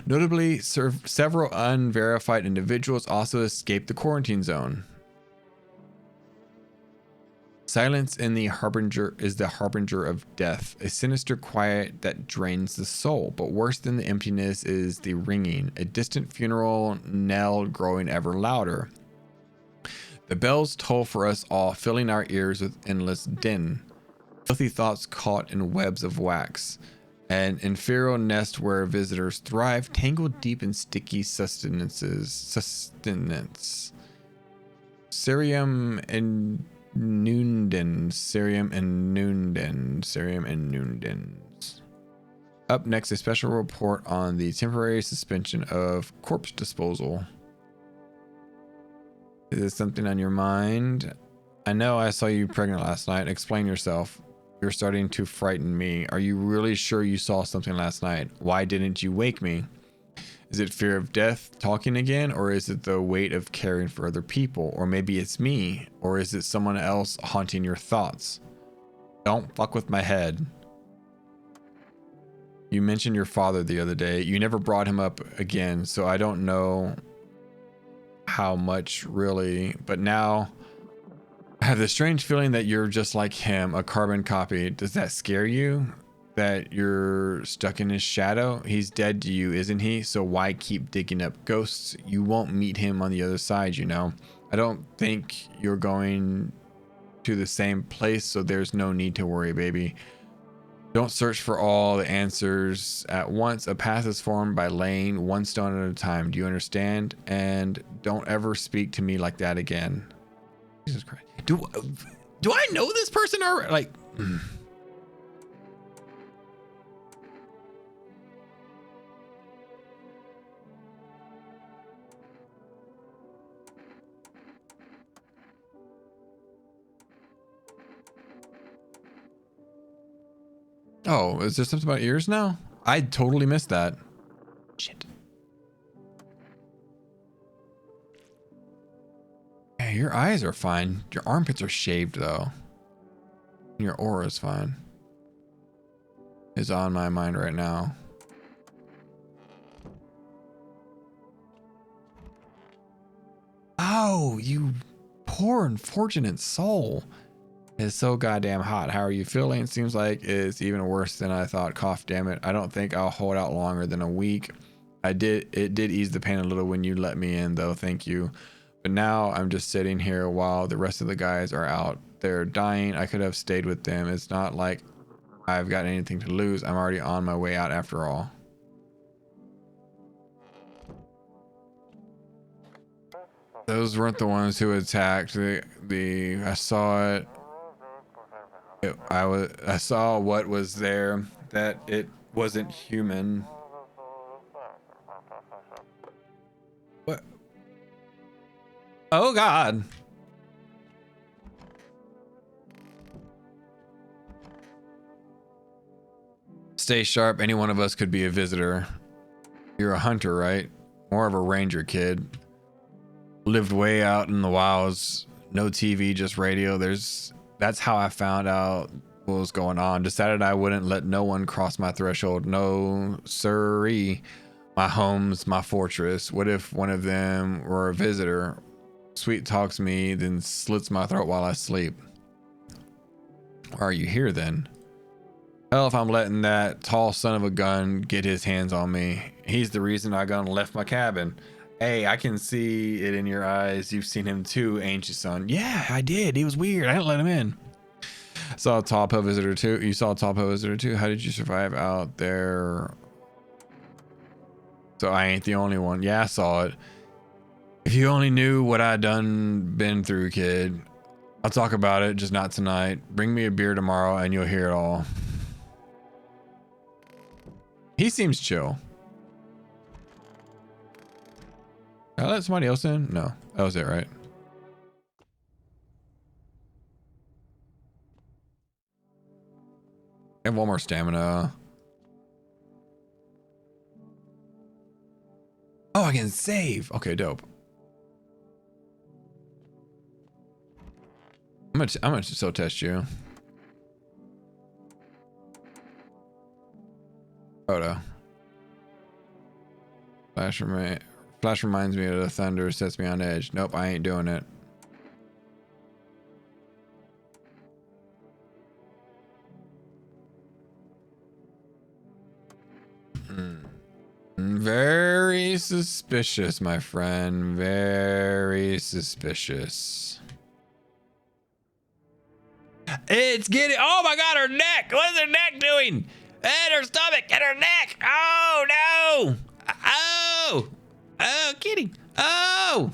Notably, several unverified individuals also escaped the quarantine zone. Silence in the harbinger is the harbinger of death, a sinister quiet that drains the soul. But worse than the emptiness is the ringing, a distant funeral knell growing ever louder. The bells toll for us all, filling our ears with endless din. Filthy thoughts caught in webs of wax. An infernal nest where visitors thrive, tangled deep in sticky sustenance. Cerium and Noondens. Up next, a special report on the temporary suspension of corpse disposal. Is this something on your mind? I know I saw you pregnant last night. Explain yourself. You're starting to frighten me. Are you really sure you saw something last night? Why didn't you wake me? Is it fear of death talking again, or is it the weight of caring for other people? Or maybe it's me, or is it someone else haunting your thoughts? Don't fuck with my head. You mentioned your father the other day. You never brought him up again, so I don't know how much really, but now I have the strange feeling that you're just like him, a carbon copy. Does that scare you? That you're stuck in his shadow? He's dead to you, isn't he? So why keep digging up ghosts? You won't meet him on the other side, you know. I don't think you're going to the same place, so there's no need to worry, baby. Don't search for all the answers at once. A path is formed by laying one stone at a time. Do you understand? And don't ever speak to me like that again. Jesus Christ. Do I know this person already? Like... Oh, is there something about ears now? I totally missed that. Shit. Yeah, your eyes are fine. Your armpits are shaved though. Your aura is fine. Is on my mind right now. Oh, you poor unfortunate soul. It's so goddamn hot. How are you feeling? Seems like it's even worse than I thought. Cough, damn it. I don't think I'll hold out longer than a week. It did ease the pain a little when you let me in though. Thank you. But now I'm just sitting here while the rest of the guys are out there dying. I could have stayed with them. It's not like I've got anything to lose. I'm already on my way out after all. Those weren't the ones who attacked. I saw it. I saw what was there, that it wasn't human. What? Oh God. Stay sharp. Any one of us could be a visitor. You're a hunter, right? More of a ranger, kid. Lived way out in the wilds. No TV, just radio. That's how I found out what was going on. Decided I wouldn't let no one cross my threshold. No siree. My home's my fortress. What if one of them were a visitor? Sweet talks me, then slits my throat while I sleep. Why are you here then? Hell, if I'm letting that tall son of a gun get his hands on me. He's the reason I gone and left my cabin. Hey, I can see it in your eyes. You've seen him too, ain't you, son? Yeah, I did. He was weird. I didn't let him in. Saw a tall pale visitor too. You saw a tall pale visitor too? How did you survive out there? So I ain't the only one. Yeah, I saw it. If you only knew what I been through, kid. I'll talk about it, just not tonight. Bring me a beer tomorrow and you'll hear it all. He seems chill. Did I let somebody else in? No, that was it, right? I have one more stamina. Oh, I can save. Okay, dope. I'm gonna still test you. Photo. Flash reminds me of the thunder, sets me on edge. Nope, I ain't doing it. Very suspicious, my friend. Very suspicious. It's getting. Oh my God, her neck. What's her neck doing? And her stomach and her neck. Oh no. Oh. Oh, kitty. Oh.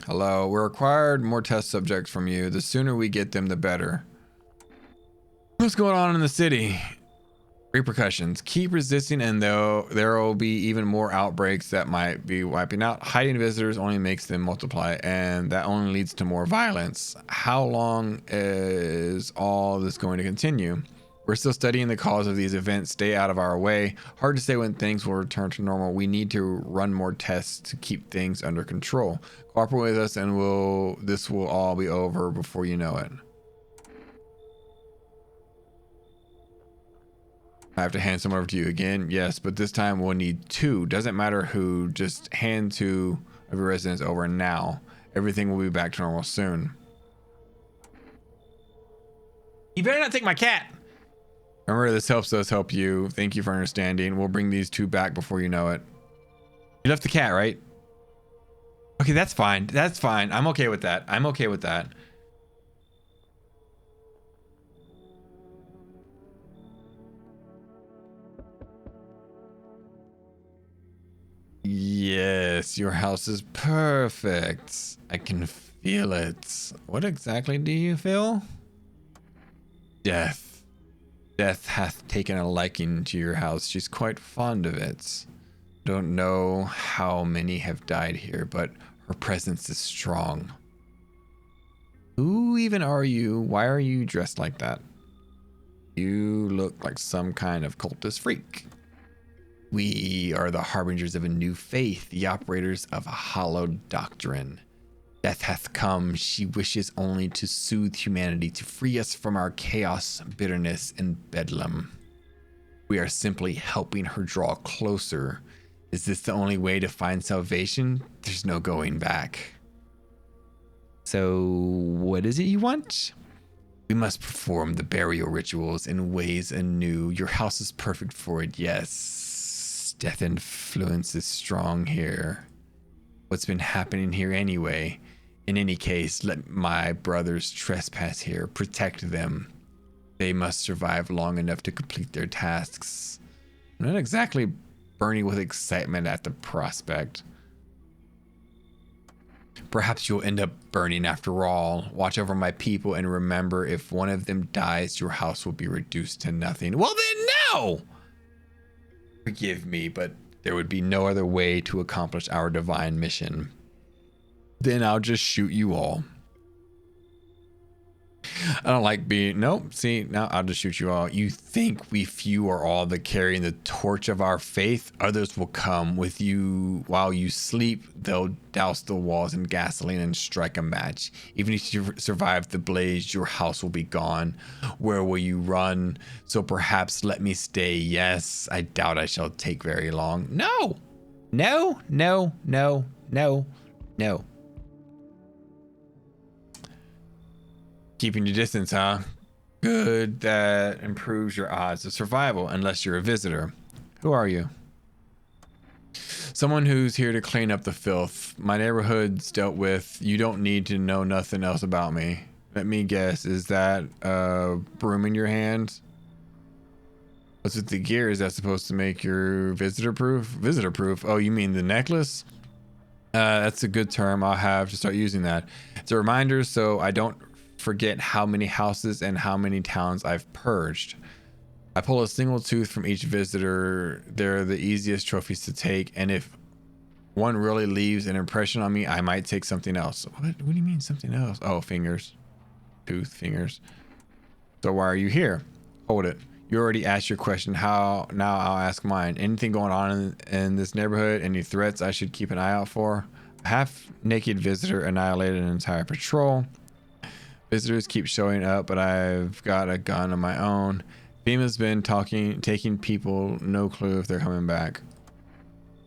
Hello. We required more test subjects from you. The sooner we get them, the better. What's going on in the city? Repercussions. Keep resisting and there will be even more outbreaks that might be wiping out. Hiding visitors only makes them multiply, and that only leads to more violence. How long is all this going to continue? We're still studying the cause of these events. Stay out of our way. Hard to say when things will return to normal. We need to run more tests to keep things under control. Cooperate with us and this will all be over before you know it. I have to hand someone over to you again. Yes, but this time we'll need 2. Doesn't matter who, just hand 2 of your residents over now. Everything will be back to normal soon. You better not take my cat. Remember, this helps us help you. Thank you for understanding. We'll bring these 2 back before you know it. You left the cat, right? Okay, that's fine. That's fine. I'm okay with that. I'm okay with that. Yes, your house is perfect. I can feel it. What exactly do you feel? Death. Death hath taken a liking to your house. She's quite fond of it. Don't know how many have died here, but her presence is strong. Who even are you? Why are you dressed like that? You look like some kind of cultist freak. We are the harbingers of a new faith, the operators of a hallowed doctrine. Death hath come. She wishes only to soothe humanity, to free us from our chaos, bitterness, and bedlam. We are simply helping her draw closer. Is this the only way to find salvation? There's no going back. So, what is it you want? We must perform the burial rituals in ways anew. Your house is perfect for it, yes. Death influence is strong here. What's been happening here anyway? In any case, let my brothers trespass here. Protect them. They must survive long enough to complete their tasks. I'm not exactly burning with excitement at the prospect. Perhaps you'll end up burning after all. Watch over my people and remember, if one of them dies, your house will be reduced to nothing. Well then, no! Forgive me, but there would be no other way to accomplish our divine mission. Then I'll just shoot you all. I don't like being... Nope, see, now I'll just shoot you all. You think we few are all the carrying the torch of our faith? Others will come with you while you sleep. They'll douse the walls in gasoline and strike a match. Even if you survive the blaze, your house will be gone. Where will you run? So perhaps let me stay. Yes, I doubt I shall take very long. No, no, no, no, no, no. Keeping your distance, huh? Good. That improves your odds of survival, unless you're a visitor. Who are you? Someone who's here to clean up the filth. My neighborhood's dealt with. You don't need to know nothing else about me. Let me guess. Is that a broom in your hand? What's with the gear? Is that supposed to make your visitor proof? Visitor proof? Oh, you mean the necklace? That's a good term. I'll have to start using that. It's a reminder so I don't forget how many houses and how many towns I've purged. I pull a single tooth from each visitor. They're the easiest trophies to take, and if one really leaves an impression on me, I might take something else. What do you mean something else? Oh, fingers. Tooth, fingers. So why are you here? Hold it. You already asked your question. How? Now I'll ask mine. Anything going on in this neighborhood? Any threats I should keep an eye out for? A half-naked visitor annihilated an entire patrol. Visitors keep showing up, but I've got a gun of my own. FEMA's been taking people. No clue if they're coming back.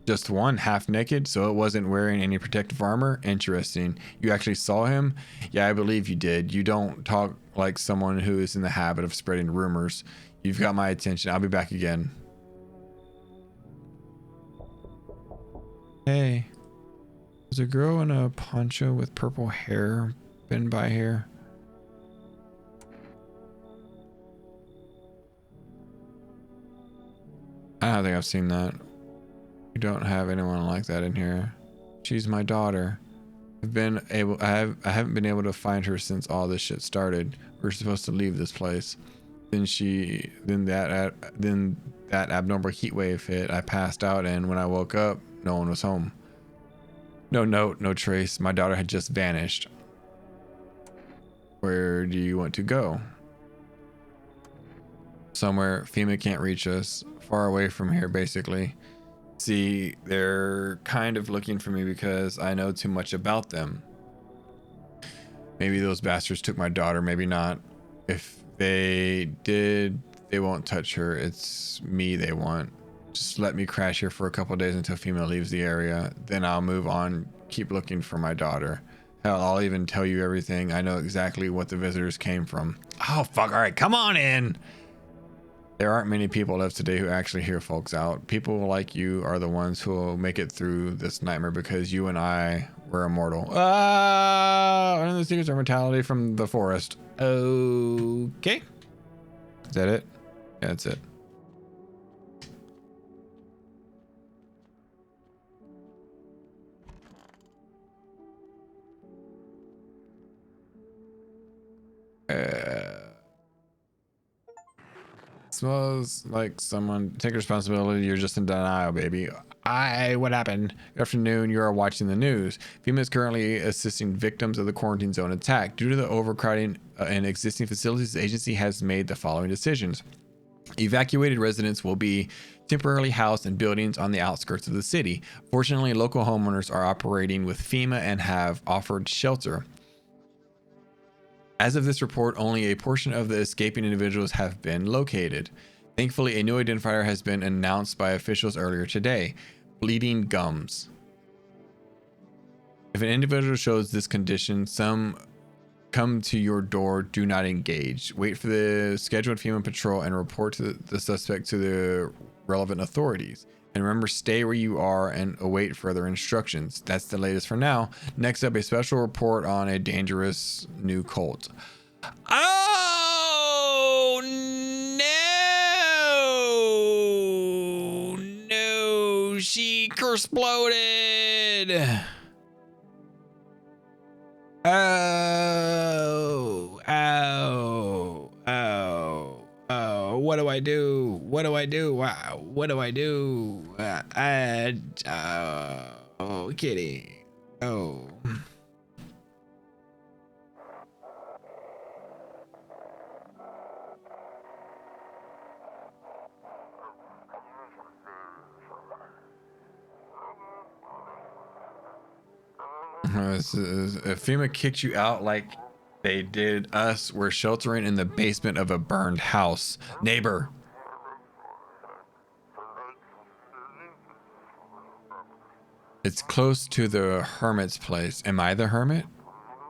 Just one, half naked, so it wasn't wearing any protective armor. Interesting. You actually saw him? Yeah, I believe you did. You don't talk like someone who is in the habit of spreading rumors. You've got my attention. I'll be back again. Hey, there's a girl in a poncho with purple hair been by here. I don't think I've seen that. We don't have anyone like that in here. She's my daughter. I haven't been able to find her since all this shit started. We're supposed to leave this place. Then that abnormal heat wave hit. I passed out, and when I woke up, no one was home. No note, no trace. My daughter had just vanished. Where do you want to go? Somewhere FEMA can't reach us. Far away from here, basically. See, they're kind of looking for me because I know too much about them. Maybe those bastards took my daughter, maybe not. If they did, they won't touch her. It's me they want. Just let me crash here for a couple days until FEMA leaves the area. Then I'll move on, keep looking for my daughter. Hell, I'll even tell you everything. I know exactly what the visitors came from. Oh, fuck. All right, come on in. There aren't many people left today who actually hear folks out. People like you are the ones who will make it through this nightmare because you and I were immortal. Learn the secrets of mortality from the forest. Okay. Is that it? Yeah, that's it. Smells like someone take responsibility. You're just in denial, baby. What happened? Good afternoon. You are watching the news. FEMA is currently assisting victims of the quarantine zone attack. Due to the overcrowding in existing facilities, the agency has made the following decisions. Evacuated residents will be temporarily housed in buildings on the outskirts of the city. Fortunately, local homeowners are operating with FEMA and have offered shelter. As of this report, only a portion of the escaping individuals have been located. Thankfully, a new identifier has been announced by officials earlier today: bleeding gums. If an individual shows this condition, some come to your door. Do not engage. Wait for the scheduled FEMA patrol and report to the suspect to the relevant authorities. And remember, stay where you are and await further instructions. That's the latest for now. Next up, a special report on a dangerous new cult. Oh no! No, she exploded. Oh, ow, ow, oh, what do I do? What do I do? Wow, what do I do? Oh, kitty. Oh. If FEMA kicked you out like they did us, we're sheltering in the basement of a burned house. Neighbor. It's close to the hermit's place. Am I the hermit?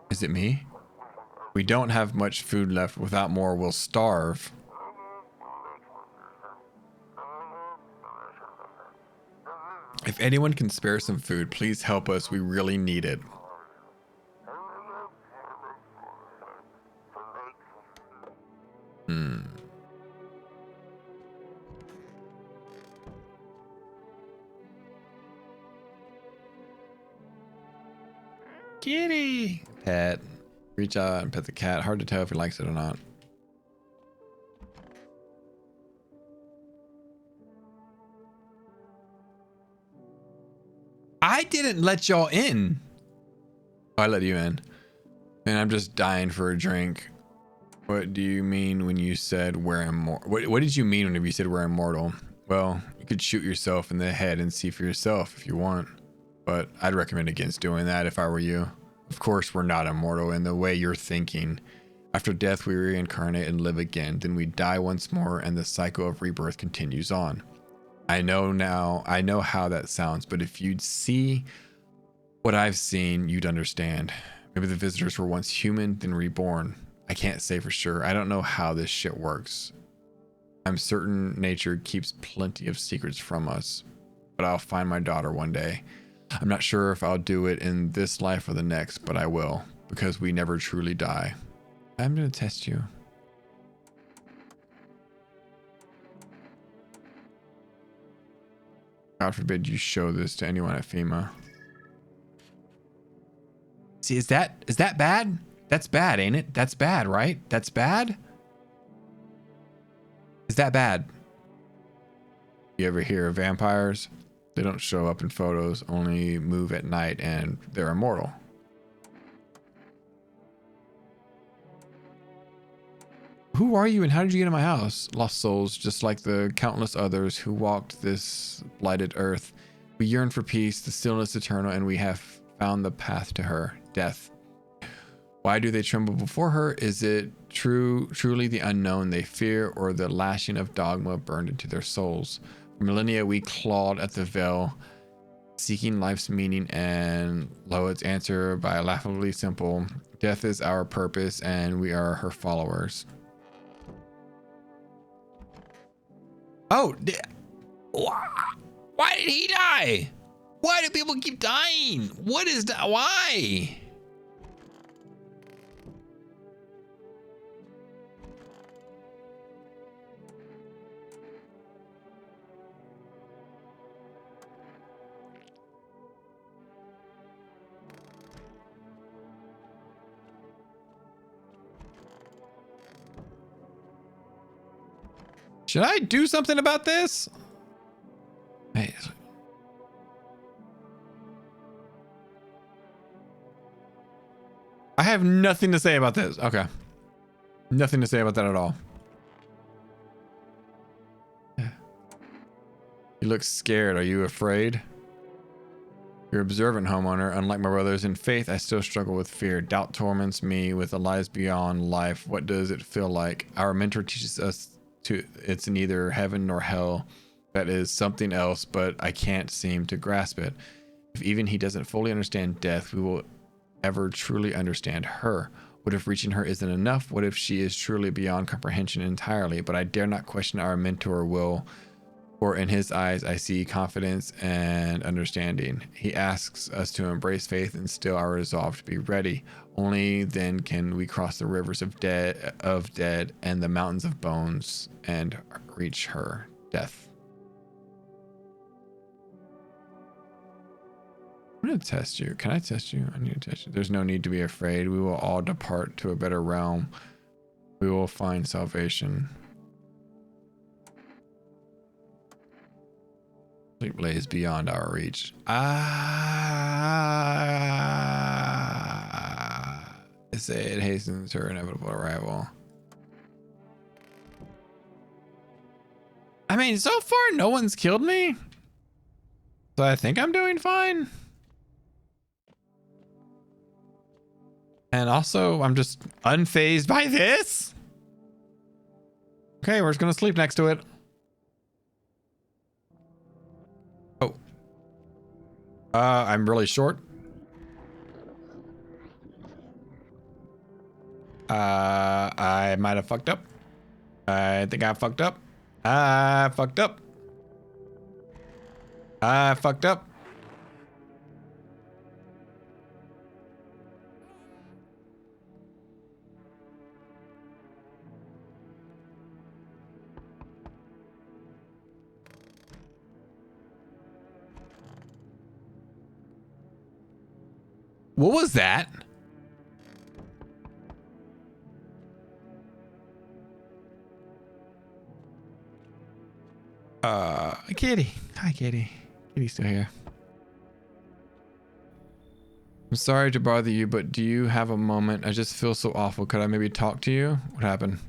Is it me? We don't have much food left. Without more, we'll starve. If anyone can spare some food, please help us. We really need it. Kitty. Pet. Reach out and pet the cat. Hard to tell if he likes it or not. I didn't let y'all in. Oh, I let you in. And I'm just dying for a drink. What do you mean when you said we're immortal? What did you mean whenever you said we're immortal? Well, you could shoot yourself in the head and see for yourself if you want. But I'd recommend against doing that if I were you. Of course, we're not immortal in the way you're thinking. After death, we reincarnate and live again. Then we die once more and the cycle of rebirth continues on. I know how that sounds, but if you'd see what I've seen, you'd understand. Maybe the visitors were once human, then reborn. I can't say for sure. I don't know how this shit works. I'm certain nature keeps plenty of secrets from us, but I'll find my daughter one day. I'm not sure if I'll do it in this life or the next, but I will, because we never truly die. I'm gonna test you. God forbid you show this to anyone at FEMA. See, is that bad? That's bad, ain't it? That's bad, right? That's bad? Is that bad? You ever hear of vampires? They don't show up in photos, only move at night, and they're immortal. Who are you and how did you get in my house? Lost souls, just like the countless others who walked this blighted earth. We yearn for peace, the stillness eternal, and we have found the path to her, death. Why do they tremble before her? Is it truly the unknown they fear, or the lashing of dogma burned into their souls? For millennia, we clawed at the veil, seeking life's meaning, and lo, its answer by laughably simple. Death is our purpose, and we are her followers. Oh, why did he die? Why do people keep dying? What is that? Why? Should I do something about this? Hey. I have nothing to say about this. Okay. Nothing to say about that at all. You look scared. Are you afraid? You're observant, homeowner. Unlike my brothers in faith, I still struggle with fear. Doubt torments me with the lies beyond life. What does it feel like? Our mentor teaches us it's neither heaven nor hell. That is something else, but I can't seem to grasp it. If even he doesn't fully understand death, we will ever truly understand her. What if reaching her isn't enough? What if she is truly beyond comprehension entirely? But I dare not question our mentor will, for in his eyes I see confidence and understanding. He asks us to embrace faith and still our resolve to be ready. Only then can we cross the rivers of dead and the mountains of bones and reach her, death. I'm gonna test you. Can I test you? I need to test you. There's no need to be afraid. We will all depart to a better realm. We will find salvation. Sleep lays beyond our reach. It hastens her inevitable arrival. I mean, so far no one's killed me, so I think I'm doing fine. And also, I'm just unfazed by this. Okay, we're just gonna sleep next to it. Oh. I'm really short. I might have fucked up. I think I fucked up. I fucked up. I fucked up. What was that? Kitty. Hi, Kitty. Kitty's still here. I'm sorry to bother you, but do you have a moment? I just feel so awful. Could I maybe talk to you? What happened?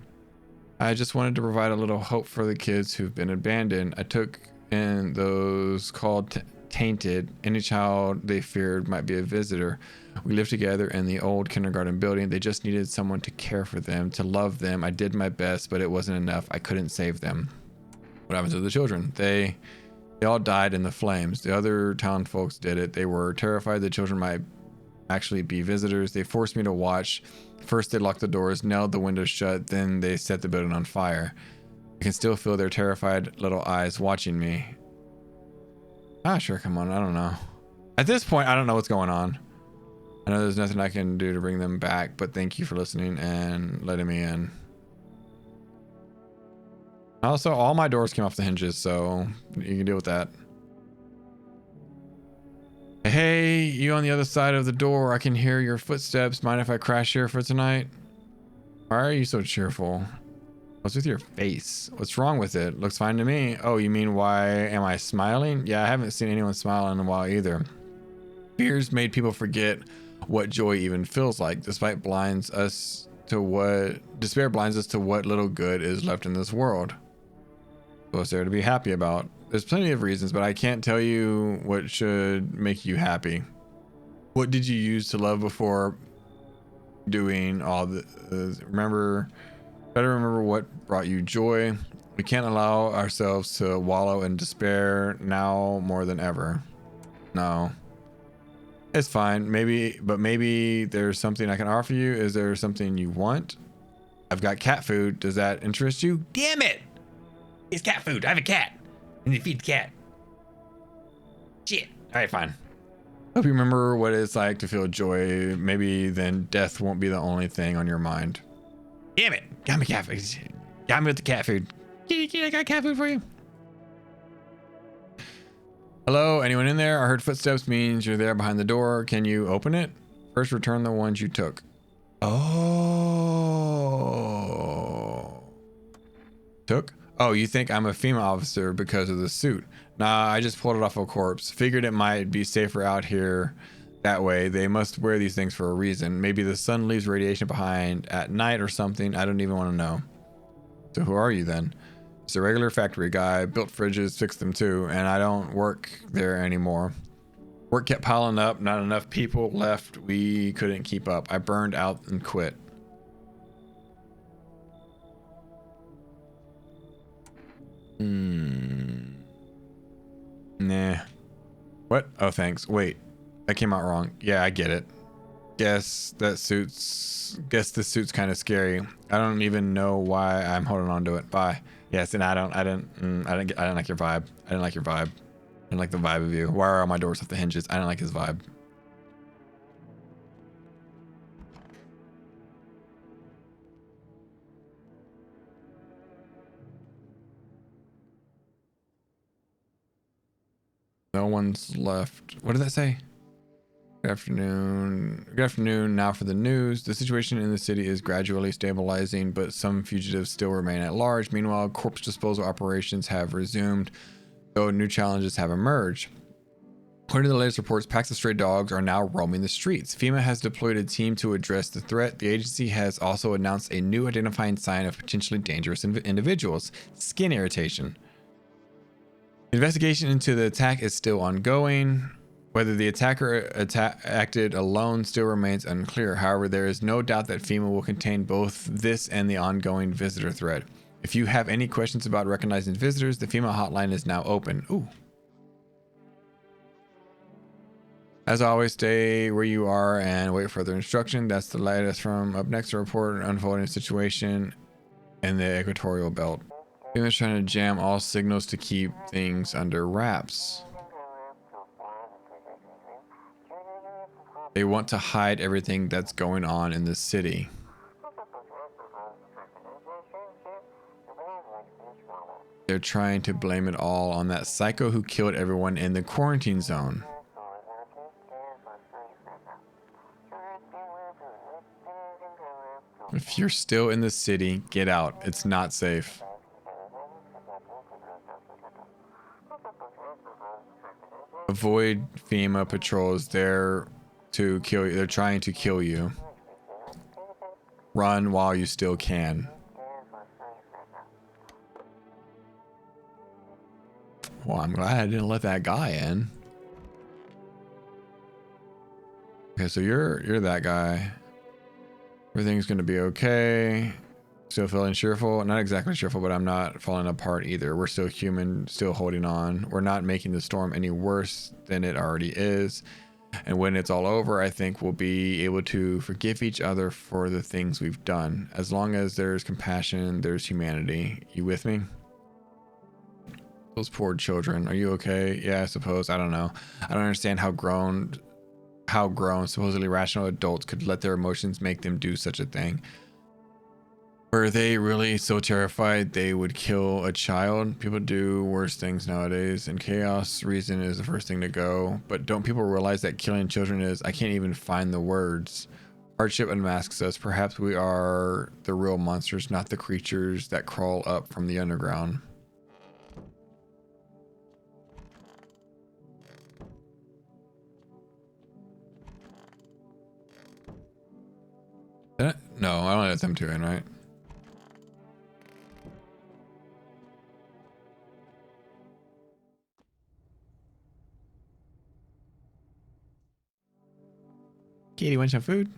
I just wanted to provide a little hope for the kids who've been abandoned. I took in those called tainted. Any child they feared might be a visitor. We lived together in the old kindergarten building. They just needed someone to care for them, to love them. I did my best, but it wasn't enough. I couldn't save them. What happened to the children? They all died in the flames. The other town folks did it. They were terrified the children might actually be visitors. They forced me to watch. First they locked the doors, nailed the windows shut, then they set the building on fire. I can still feel their terrified little eyes watching me. Ah, sure, come on, I don't know. At this point, I don't know what's going on. I know there's nothing I can do to bring them back, but thank you for listening and letting me in. Also, all my doors came off the hinges, so you can deal with that. Hey, you on the other side of the door. I can hear your footsteps. Mind if I crash here for tonight? Why are you so cheerful? What's with your face? What's wrong with it? Looks fine to me. Oh, you mean why am I smiling? Yeah, I haven't seen anyone smile in a while either. Fears made people forget what joy even feels like. Despair blinds us to what little good is left in this world. What's there to be happy about? There's plenty of reasons, but I can't tell you what should make you happy. What did you use to love before doing all the better remember what brought you joy. We can't allow ourselves to wallow in despair now more than ever. No. It's fine. Maybe there's something I can offer you. Is there something you want? I've got cat food. Does that interest you? Damn it! It's cat food. I have a cat. I need to feed the cat. Shit. All right, fine. Hope you remember what it's like to feel joy. Maybe then death won't be the only thing on your mind. Damn it. Got me cat food. Got me with the cat food. I got cat food for you. Hello, anyone in there? I heard footsteps means you're there behind the door. Can you open it? First, return the ones you took. Oh. Took? Oh, you think I'm a female officer because of the suit? Nah, I just pulled it off a corpse. Figured it might be safer out here that way. They must wear these things for a reason. Maybe the sun leaves radiation behind at night or something. I don't even want to know. So who are you then? Just a regular factory guy. Built fridges, fixed them too, and I don't work there anymore. Work kept piling up. Not enough people left. We couldn't keep up. I burned out and quit. Nah. What? Oh, thanks. Wait, that came out wrong. Yeah, I get it. Guess this suit's kind of scary. I don't even know why I'm holding on to it. Bye. Yes, and I didn't like your vibe. I didn't like your vibe. I didn't like the vibe of you. Why are all my doors off the hinges? I didn't like his vibe. No one's left. What did that say? Good afternoon. Good afternoon. Now for the news. The situation in the city is gradually stabilizing, but some fugitives still remain at large. Meanwhile, corpse disposal operations have resumed, though new challenges have emerged. According to the latest reports, packs of stray dogs are now roaming the streets. FEMA has deployed a team to address the threat. The agency has also announced a new identifying sign of potentially dangerous individuals: skin irritation. Investigation into the attack is still ongoing. Whether the attacker acted alone still remains unclear. However, there is no doubt that FEMA will contain both this and the ongoing visitor threat. If you have any questions about recognizing visitors, the FEMA hotline is now open. Ooh. As always, stay where you are and wait for further instruction. That's the latest from up next, to report an unfolding situation in the equatorial belt. FEMA's trying to jam all signals to keep things under wraps. They want to hide everything that's going on in the city. They're trying to blame it all on that psycho who killed everyone in the quarantine zone. If you're still in the city, get out. It's not safe. Avoid FEMA patrols. They're to kill you. They're trying to kill you. Run while you still can. Well, I'm glad I didn't let that guy in. Okay, so you're that guy. Everything's gonna be okay. Still feeling cheerful. Not exactly cheerful, but I'm not falling apart either. We're still human, still holding on. We're not making the storm any worse than it already is. And when it's all over, I think we'll be able to forgive each other for the things we've done. As long as there's compassion, there's humanity. You with me? Those poor children. Are you okay? Yeah, I suppose. I don't know. I don't understand how grown, supposedly rational adults could let their emotions make them do such a thing. Were they really so terrified they would kill a child? People do worse things nowadays, and chaos reason is the first thing to go. But don't people realize that killing children is, I can't even find the words. Hardship unmasks us. Perhaps we are the real monsters, not the creatures that crawl up from the underground. No, I don't let them two in, right? Katie, want some food?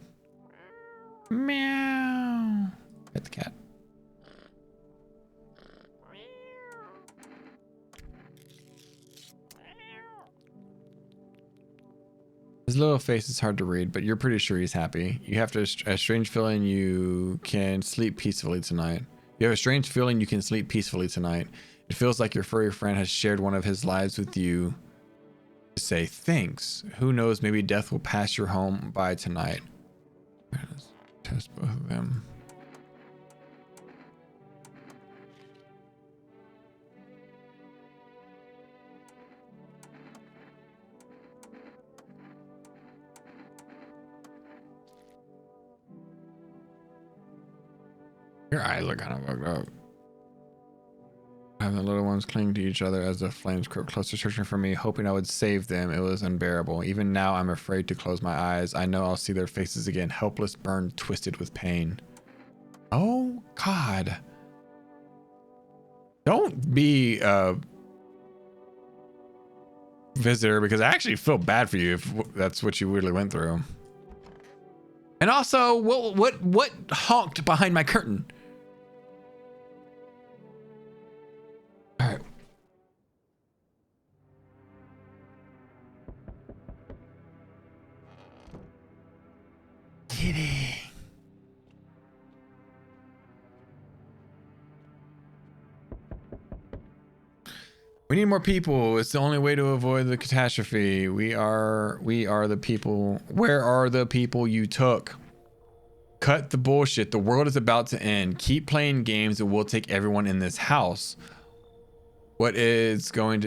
Meow. Pet the cat. His little face is hard to read, but you're pretty sure he's happy. You have a strange feeling you can sleep peacefully tonight. You have a strange feeling you can sleep peacefully tonight. It feels like your furry friend has shared one of his lives with you. Say thanks. Who knows, maybe death will pass your home by tonight. Let's test both of them. Your eyes look kind of fucked up. Having the little ones cling to each other as the flames crept closer, searching for me, hoping I would save them. It was unbearable. Even now, I'm afraid to close my eyes. I know I'll see their faces again, helpless, burned, twisted with pain. Oh, God. Don't be a visitor, because I actually feel bad for you if that's what you really went through. And also, what honked behind my curtain? All right. Kitty. We need more people. It's the only way to avoid the catastrophe. We are the people. Where are the people you took? Cut the bullshit. The world is about to end. Keep playing games and we'll take everyone in this house. What's it going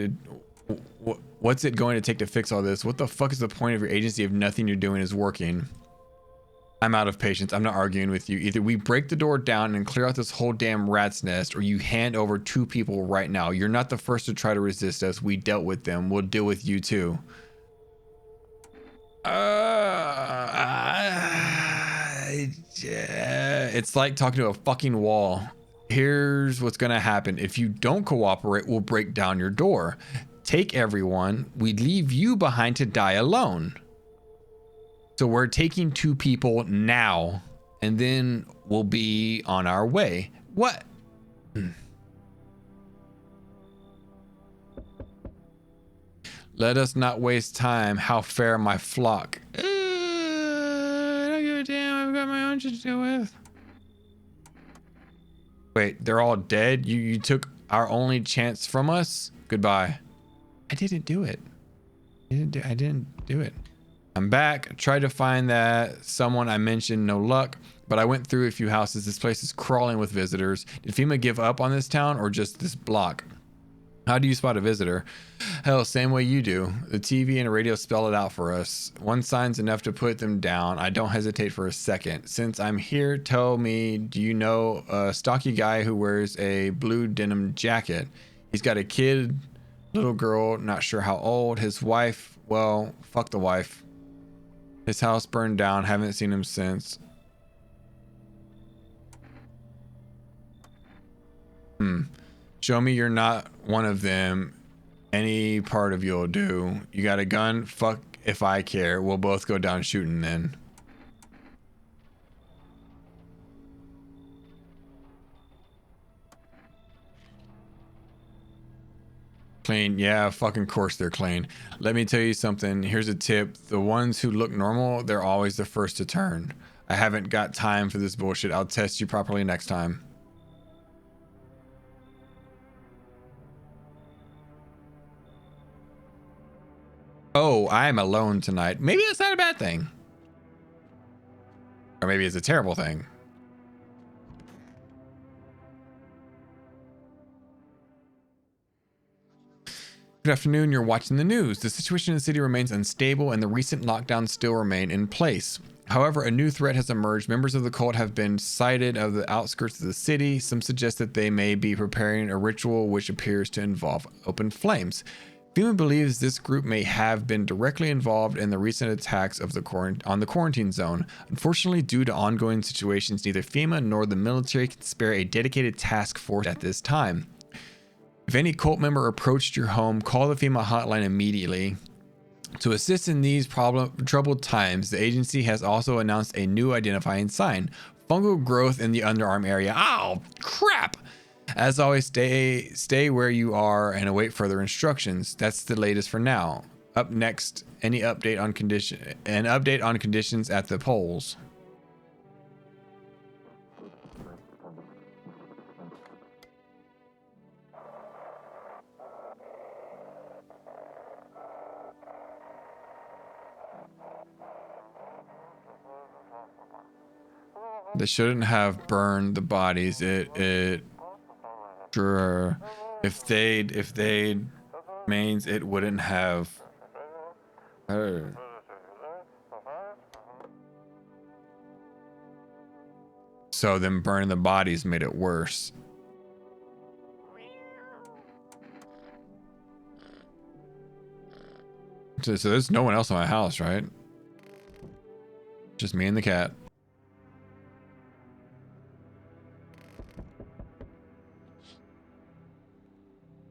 to take to fix all this? What the fuck is the point of your agency if nothing you're doing is working? I'm out of patience. I'm not arguing with you. Either we break the door down and clear out this whole damn rat's nest, or you hand over 2 people right now. You're not the first to try to resist us. We dealt with them. We'll deal with you too. It's like talking to a fucking wall. Here's what's gonna happen. If you don't cooperate, we'll break down your door. Take everyone. We leave you behind to die alone. So we're taking 2 people now, and then we'll be on our way. What? Let us not waste time. How fair, my flock. I don't give a damn. I've got my own shit to deal with. Wait, they're all dead? You took our only chance from us? Goodbye. I didn't do it. I didn't do it. I'm back. Tried to find that someone I mentioned, no luck. But I went through a few houses. This place is crawling with visitors. Did FEMA give up on this town or just this block? How do you spot a visitor? Hell, same way you do. The TV and the radio spell it out for us. One sign's enough to put them down. I don't hesitate for a second. Since I'm here, tell me, do you know a stocky guy who wears a blue denim jacket? He's got a kid, little girl, not sure how old. His wife, well, fuck the wife. His house burned down. Haven't seen him since. Show me you're not one of them. Any part of you'll do. You got a gun? Fuck if I care. We'll both go down shooting then. Clean. Yeah, fucking course they're clean. Let me tell you something. Here's a tip. The ones who look normal, they're always the first to turn. I haven't got time for this bullshit. I'll test you properly next time. Oh, I'm alone tonight. Maybe it's not a bad thing. Or maybe it's a terrible thing. Good afternoon, you're watching the news. The situation in the city remains unstable and the recent lockdowns still remain in place. However, a new threat has emerged. Members of the cult have been sighted of the outskirts of the city. Some suggest that they may be preparing a ritual which appears to involve open flames. FEMA believes this group may have been directly involved in the recent attacks of on the quarantine zone. Unfortunately, due to ongoing situations, neither FEMA nor the military can spare a dedicated task force at this time. If any cult member approached your home, call the FEMA hotline immediately. To assist in these troubled times, the agency has also announced a new identifying sign: fungal growth in the underarm area. Oh, crap! As always, stay where you are and await further instructions. That's the latest for now. Up next, an update on conditions at the polls. They shouldn't have burned the bodies. Sure. If they means it wouldn't have. So them burning the bodies made it worse. So there's no one else in my house, right? Just me and the cat.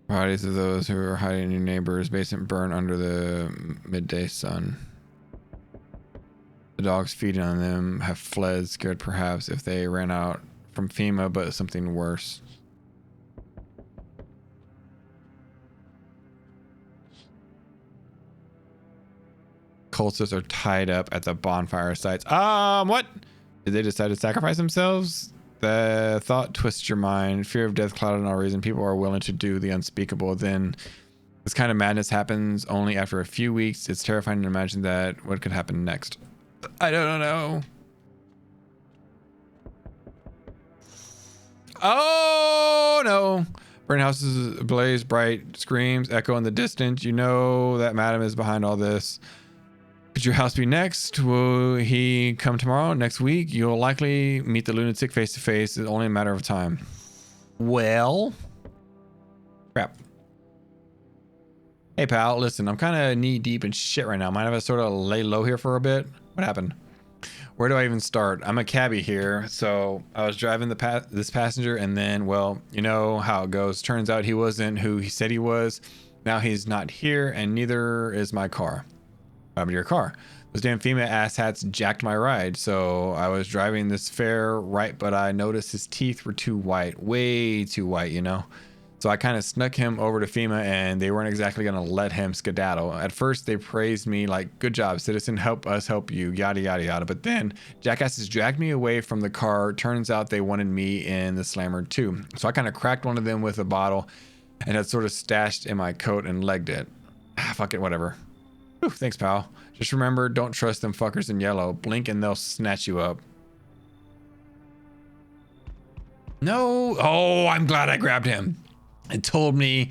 Bodies of those who are hiding in your neighbor's basement burn under the midday sun. The dogs feeding on them have fled, scared perhaps if they ran out from FEMA, but something worse. Cultists are tied up at the bonfire sites. What? Did they decide to sacrifice themselves? The thought twists your mind. Fear of death clouded all reason. People are willing to do the unspeakable. Then this kind of madness happens only after a few weeks. It's terrifying to imagine that what could happen next. I don't know. Oh no. Burning houses blaze bright, screams echo in the distance. You know that madam is behind all this. Could your house be next? Will he come tomorrow? Next week? You'll likely meet the lunatic face to face. It's only a matter of time. Well, crap. Hey pal, listen, I'm kind of knee deep in shit right now. Mind if I sort of lay low here for a bit? What happened? Where do I even start? I'm a cabbie here, so I was driving this passenger, and then, well, you know how it goes. Turns out he wasn't who he said he was. Now he's not here, and neither is my car. What happened to your car? Those damn FEMA asshats jacked my ride, so I was driving this fair right, but I noticed his teeth were too white, way too white, you know? So I kind of snuck him over to FEMA, and they weren't exactly going to let him skedaddle. At first, they praised me like, good job, citizen, help us help you, yada, yada, yada. But then jackasses dragged me away from the car. Turns out they wanted me in the slammer too. So I kind of cracked one of them with a bottle and had sort of stashed in my coat and legged it. Fuck it, whatever. Whew, thanks, pal. Just remember, don't trust them fuckers in yellow. Blink and they'll snatch you up. No. Oh, I'm glad I grabbed him. It told me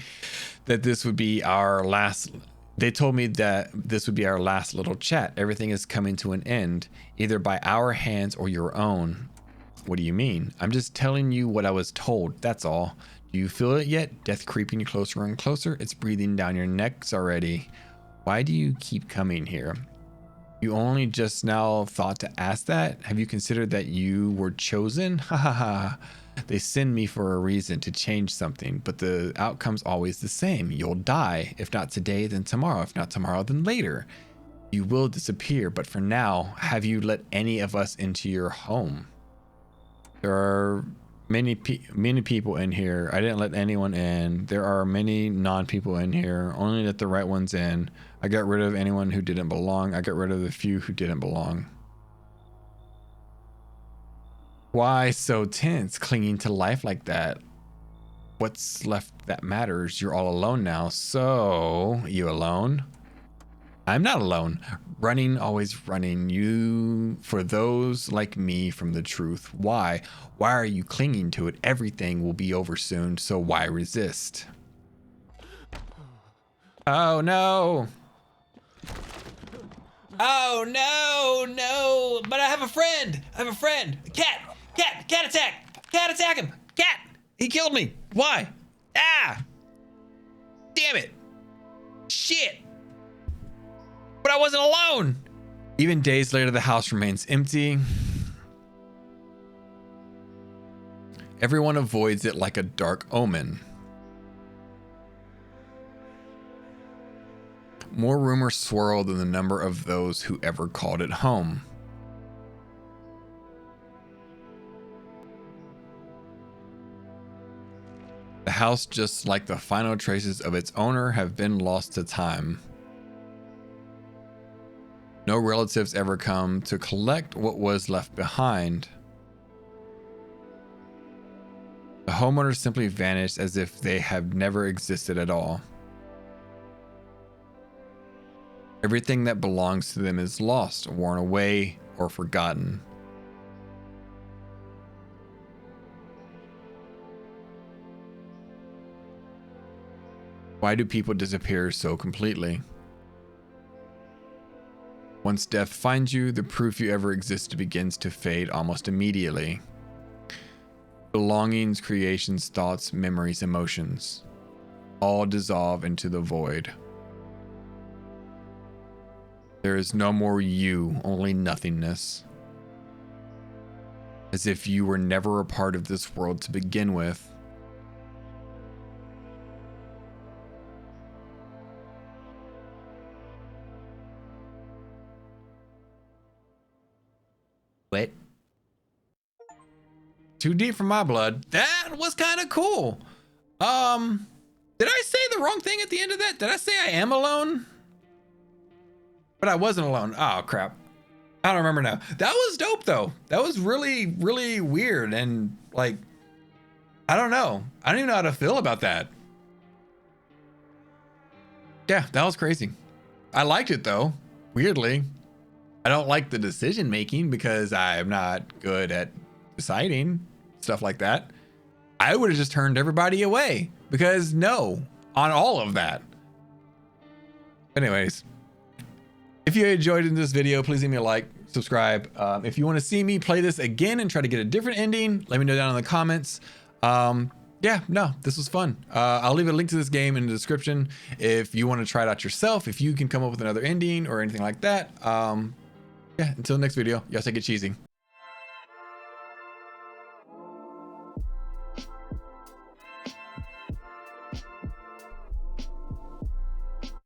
that this would be our last. They told me that this would be our last little chat. Everything is coming to an end, either by our hands or your own. What do you mean? I'm just telling you what I was told. That's all. Do you feel it yet? Death creeping you closer and closer. It's breathing down your necks already. Why do you keep coming here? You only just now thought to ask that? Have you considered that you were chosen? Ha ha ha. They send me for a reason to change something, but the outcome's always the same. You'll die. If not today, then tomorrow. If not tomorrow, then later. You will disappear, but for now, have you let any of us into your home? There are many people in here. I didn't let anyone in. There are many non-people in here. Only let the right ones in. I got rid of anyone who didn't belong. I got rid of the few who didn't belong. Why so tense, clinging to life like that? What's left that matters? You're all alone now. So, you alone? I'm not alone. Running, always running. You, for those like me, from the truth. Why? Why are you clinging to it? Everything will be over soon, so why resist? Oh no. Oh no, no. But I have a friend. I have a friend. Cat. Cat attack. Cat attack him. Cat. He killed me. Why? Ah. Damn it. Shit. But I wasn't alone. Even days later, the house remains empty. Everyone avoids it like a dark omen. More rumors swirl than the number of those who ever called it home. The house, just like the final traces of its owner, have been lost to time. No relatives ever come to collect what was left behind. The homeowners simply vanished as if they have never existed at all. Everything that belongs to them is lost, worn away, or forgotten. Why do people disappear so completely? Once death finds you, the proof you ever existed begins to fade almost immediately. Belongings, creations, thoughts, memories, emotions, all dissolve into the void. There is no more you, only nothingness. As if you were never a part of this world to begin with. What? Too deep for my blood. That was kind of cool. Did I say the wrong thing at the end of that? Did I say I am alone? But I wasn't alone. Oh crap. I don't remember now. That was dope though. That was really, really weird. And like, I don't know. I don't even know how to feel about that. Yeah, that was crazy. I liked it though. Weirdly. I don't like the decision making because I'm not good at deciding stuff like that. I would have just turned everybody away because no, on all of that. Anyways, if you enjoyed in this video, please leave me a like, subscribe. If you want to see me play this again and try to get a different ending, let me know down in the comments. Yeah, no, this was fun. I'll leave a link to this game in the description if you want to try it out yourself, if you can come up with another ending or anything like that. Yeah, until next video, y'all take it cheesy.